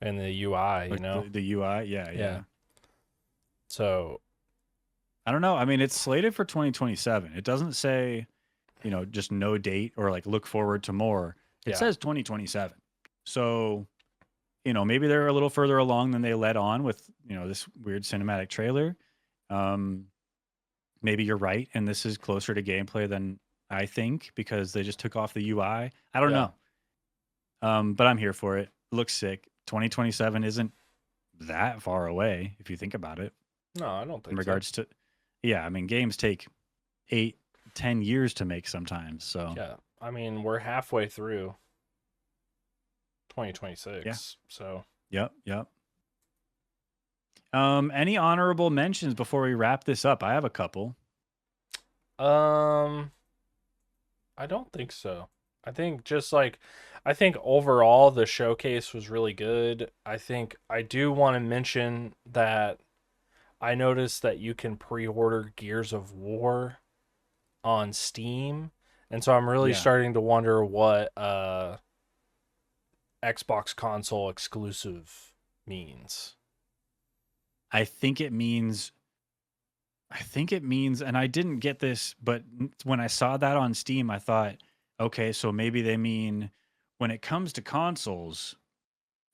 Speaker 2: and the UI, you
Speaker 1: Like
Speaker 2: know?
Speaker 1: the UI, yeah,
Speaker 2: Yeah.
Speaker 1: yeah.
Speaker 2: So
Speaker 1: I don't know. I mean, it's slated for 2027. It doesn't say, just no date or like look forward to more. It
Speaker 2: yeah.
Speaker 1: says 2027. So, maybe they're a little further along than they led on with, this weird cinematic trailer. Um, maybe you're right, and this is closer to gameplay than I think because they just took off the UI. I don't
Speaker 2: Yeah.
Speaker 1: know. But I'm here for it. Looks sick. 2027 isn't that far away if you think about it
Speaker 2: No, I don't
Speaker 1: in
Speaker 2: think so.
Speaker 1: regards to, yeah, I mean, games take 8, 10 years to make sometimes. So
Speaker 2: Yeah. I mean, we're halfway through
Speaker 1: yeah,
Speaker 2: 2026. So
Speaker 1: yep, yep. Any honorable mentions before we wrap this up? I have a couple.
Speaker 2: um I don't think so. I think just like I think overall the showcase was really good. I think I do want to mention that I noticed that you can pre-order Gears of War on Steam. And so I'm really
Speaker 1: Yeah,
Speaker 2: starting to wonder what Xbox console exclusive means.
Speaker 1: I think it means. And I didn't get this, but when I saw that on Steam, I thought, okay, so maybe they mean when it comes to consoles,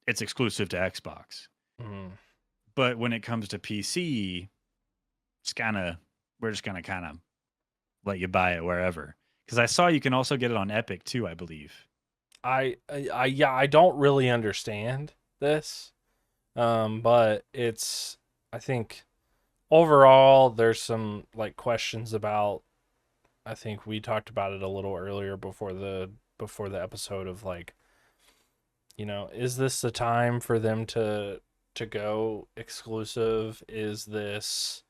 Speaker 1: it's exclusive to Xbox.
Speaker 2: Mm.
Speaker 1: But when it comes to PC, it's we're just gonna kind of let you buy it wherever. Because I saw you can also get it on Epic too, I believe.
Speaker 2: Yeah, I don't really understand this. But it's I think overall there's some like questions about I think we talked about it a little earlier before the episode of like, is this the time for them to go exclusive? Is this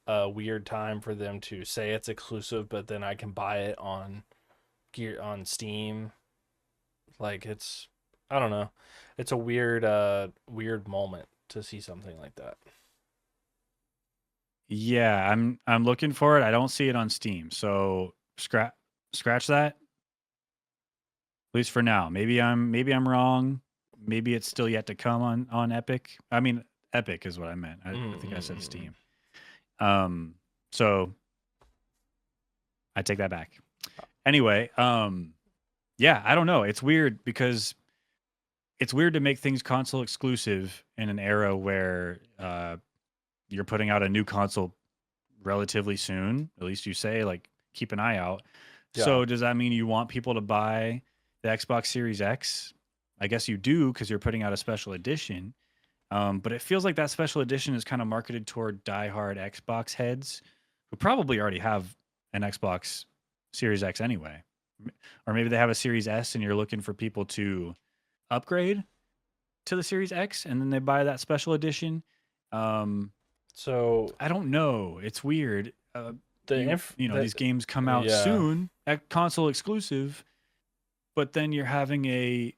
Speaker 2: a weird time for them to say it's exclusive but then I can buy it on Steam? Like it's I don't know. It's a weird moment to see something like that.
Speaker 1: Yeah, I'm looking for it. I don't see it on Steam, so scratch that. At least for now. Maybe I'm wrong. Maybe it's still yet to come on Epic. I mean, Epic is what I meant. I think I said
Speaker 2: Mm-mm-mm.
Speaker 1: Steam. Um, so I take that back. Anyway, yeah, I don't know. It's weird because it's weird to make things console exclusive in an era where you're putting out a new console relatively soon. At least you say, like, keep an eye out.
Speaker 2: Yeah.
Speaker 1: So does that mean you want people to buy the Xbox Series X? I guess you do because you're putting out a special edition. But it feels like that special edition is kind of marketed toward diehard Xbox heads who probably already have an Xbox Series X anyway. Or maybe they have a Series S and you're looking for people to upgrade to the Series X and then they buy that special edition. Um,
Speaker 2: So
Speaker 1: I don't know. It's weird.
Speaker 2: the
Speaker 1: You
Speaker 2: inf
Speaker 1: you know
Speaker 2: that
Speaker 1: these games come out
Speaker 2: yeah.
Speaker 1: soon at console exclusive, but then you're having a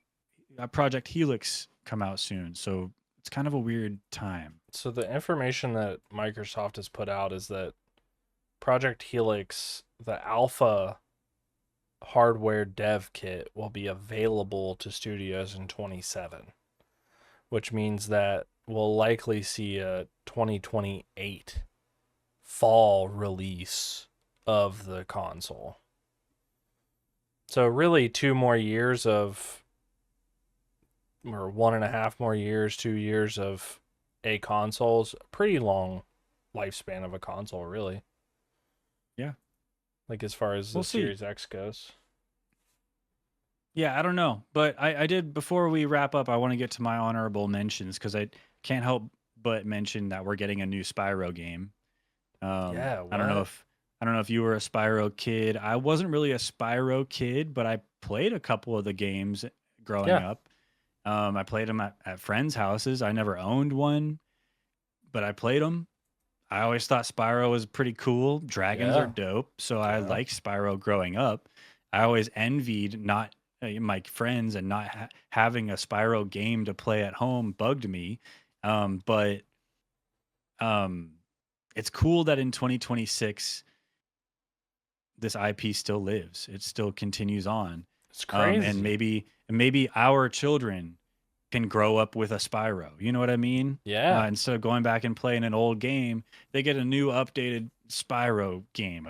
Speaker 1: Project Helix come out soon. So it's kind of a weird time.
Speaker 2: So the information that Microsoft has put out is that Project Helix, the alpha hardware dev kit, will be available to studios in 27, which means that we'll likely see a 2028 fall release of the console. So really 2 more years of or 1.5 more years, 2 years of a console's a pretty long lifespan of a console, really.
Speaker 1: Yeah,
Speaker 2: Like as far as
Speaker 1: we'll
Speaker 2: the
Speaker 1: see.
Speaker 2: Series X goes.
Speaker 1: Yeah, I don't know, but I did before we wrap up. I want to get to my honorable mentions because I can't help but mention that we're getting a new Spyro game.
Speaker 2: Yeah,
Speaker 1: I don't know
Speaker 2: what?
Speaker 1: if you were a Spyro kid. I wasn't really a Spyro kid, but I played a couple of the games growing
Speaker 2: Yeah,
Speaker 1: up. I played them at friends' houses. I never owned one, but I played them. I always thought Spyro was pretty cool. Dragons are
Speaker 2: yeah,
Speaker 1: dope, so I
Speaker 2: yeah,
Speaker 1: liked Spyro growing up. I always envied not my friends and not having a Spyro game to play at home bugged me. But um, it's cool that in 2026 this IP still lives. It still continues on.
Speaker 2: It's
Speaker 1: And
Speaker 2: crazy.
Speaker 1: maybe our children can grow up with a Spyro. You know what I mean?
Speaker 2: Yeah.
Speaker 1: Instead of going back and playing an old game, they get a new updated Spyro game.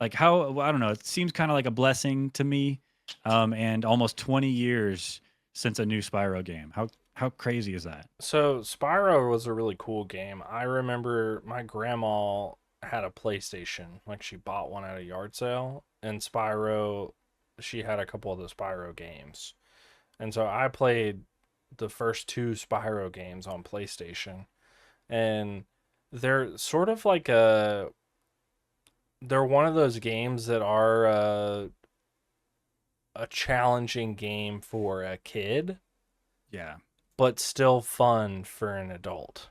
Speaker 1: Like how well, I don't know. It seems kind of like a blessing to me. And almost 20 years since a new Spyro game. How crazy is that?
Speaker 2: So Spyro was a really cool game. I remember my grandma had a PlayStation, like she bought one at a yard sale, and Spyro, she had a couple of the Spyro games. And so I played the first two Spyro games on PlayStation, and they're sort of like they're one of those games that are a challenging game for a kid,
Speaker 1: Yeah.
Speaker 2: but still fun for an adult.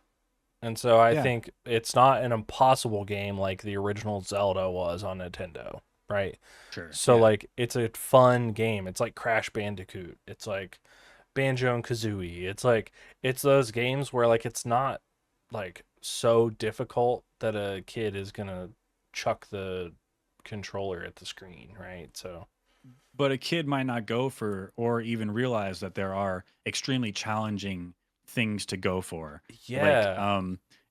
Speaker 2: And so I
Speaker 1: Yeah.
Speaker 2: think it's not an impossible game like the original Zelda was on Nintendo, right?
Speaker 1: Sure.
Speaker 2: So
Speaker 1: Yeah.
Speaker 2: like it's a fun game. It's like Crash Bandicoot. It's like Banjo and Kazooie. It's those games where like it's not like so difficult that a kid is gonna chuck the controller at the screen, right? So
Speaker 1: But a kid might not go for or even realize that there are extremely challenging things to go for. Like,
Speaker 2: yeah,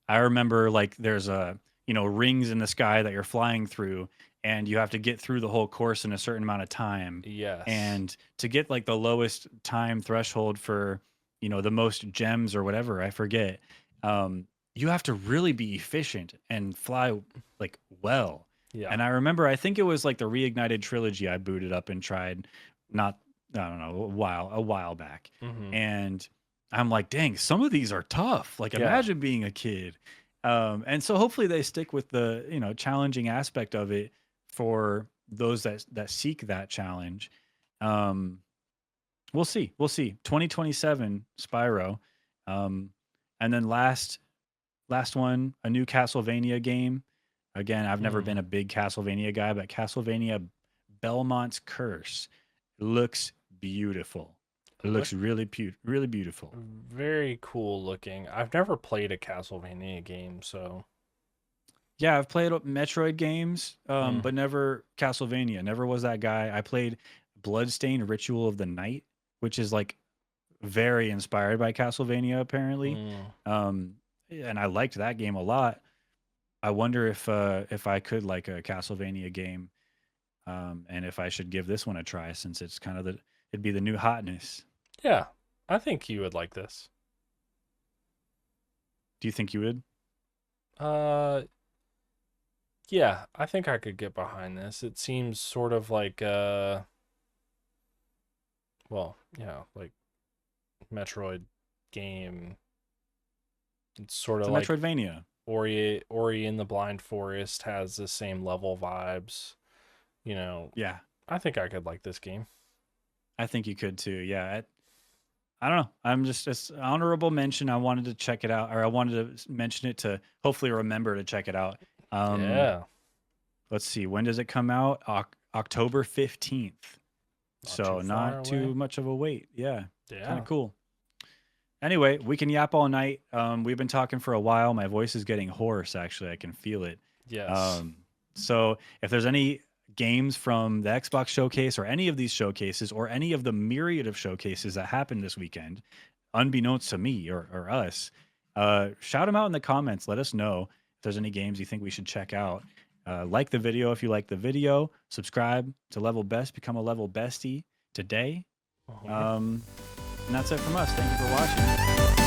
Speaker 1: I remember like there's rings in the sky that you're flying through, and you have to get through the whole course in a certain amount of time.
Speaker 2: yes,
Speaker 1: And to get like the lowest time threshold for, the most gems or whatever, I forget, you have to really be efficient and fly like well.
Speaker 2: yeah,
Speaker 1: And I remember, I think it was like the Reignited trilogy I booted up and tried, not, I don't know, a while back.
Speaker 2: hmm,
Speaker 1: And I'm like, dang, some of these are tough. Like,
Speaker 2: yeah,
Speaker 1: imagine being a kid. And so hopefully they stick with the, challenging aspect of it for those that seek that challenge. Um, we'll see. We'll see. 2027 Spyro. Um, and then last one, a new Castlevania game. Again, I've never been
Speaker 2: mm.
Speaker 1: a big Castlevania guy, but Castlevania Belmont's Curse looks beautiful. It
Speaker 2: Look
Speaker 1: looks really beautiful.
Speaker 2: very cool looking. I've never played a Castlevania game, so
Speaker 1: Yeah, I've played Metroid games,
Speaker 2: mm,
Speaker 1: but never Castlevania. Never was that guy. I played Bloodstained Ritual of the Night, which is like very inspired by Castlevania, apparently.
Speaker 2: mm.
Speaker 1: And I liked that game a lot. I wonder if I could like a Castlevania game, and if I should give this one a try since it's kind of it'd be the new hotness.
Speaker 2: Yeah, I think you would like this.
Speaker 1: Do you think you would?
Speaker 2: Uh, yeah, I think I could get behind this. It seems sort of like well, yeah, like Metroid game. It's sort
Speaker 1: It's
Speaker 2: of
Speaker 1: a
Speaker 2: like
Speaker 1: Metroidvania.
Speaker 2: Ori in the Blind Forest has the same level vibes. You know,
Speaker 1: Yeah,
Speaker 2: I think I could like this game.
Speaker 1: I think you could too. Yeah, I don't know. I'm just honorable mention. I wanted to check it out, or I wanted to mention it to hopefully remember to check it out. Um,
Speaker 2: Yeah,
Speaker 1: let's see. When does it come out? October 15th.
Speaker 2: not too
Speaker 1: So
Speaker 2: far
Speaker 1: not too
Speaker 2: away.
Speaker 1: much of a wait. Yeah, kind of
Speaker 2: Yeah.
Speaker 1: cool. Anyway, we can yap all night. We've been talking for a while. My voice is getting hoarse. Actually, I can feel it.
Speaker 2: Yes.
Speaker 1: Um, so if there's any games from the Xbox showcase or any of these showcases or any of the myriad of showcases that happened this weekend, unbeknownst to me or us, shout them out in the comments. Let us know if there's any games you think we should check out. Like the video if you like the video. Subscribe to Level Best. Become a Level Bestie today.
Speaker 2: Mhm.
Speaker 1: And that's it from us. Thank you for watching.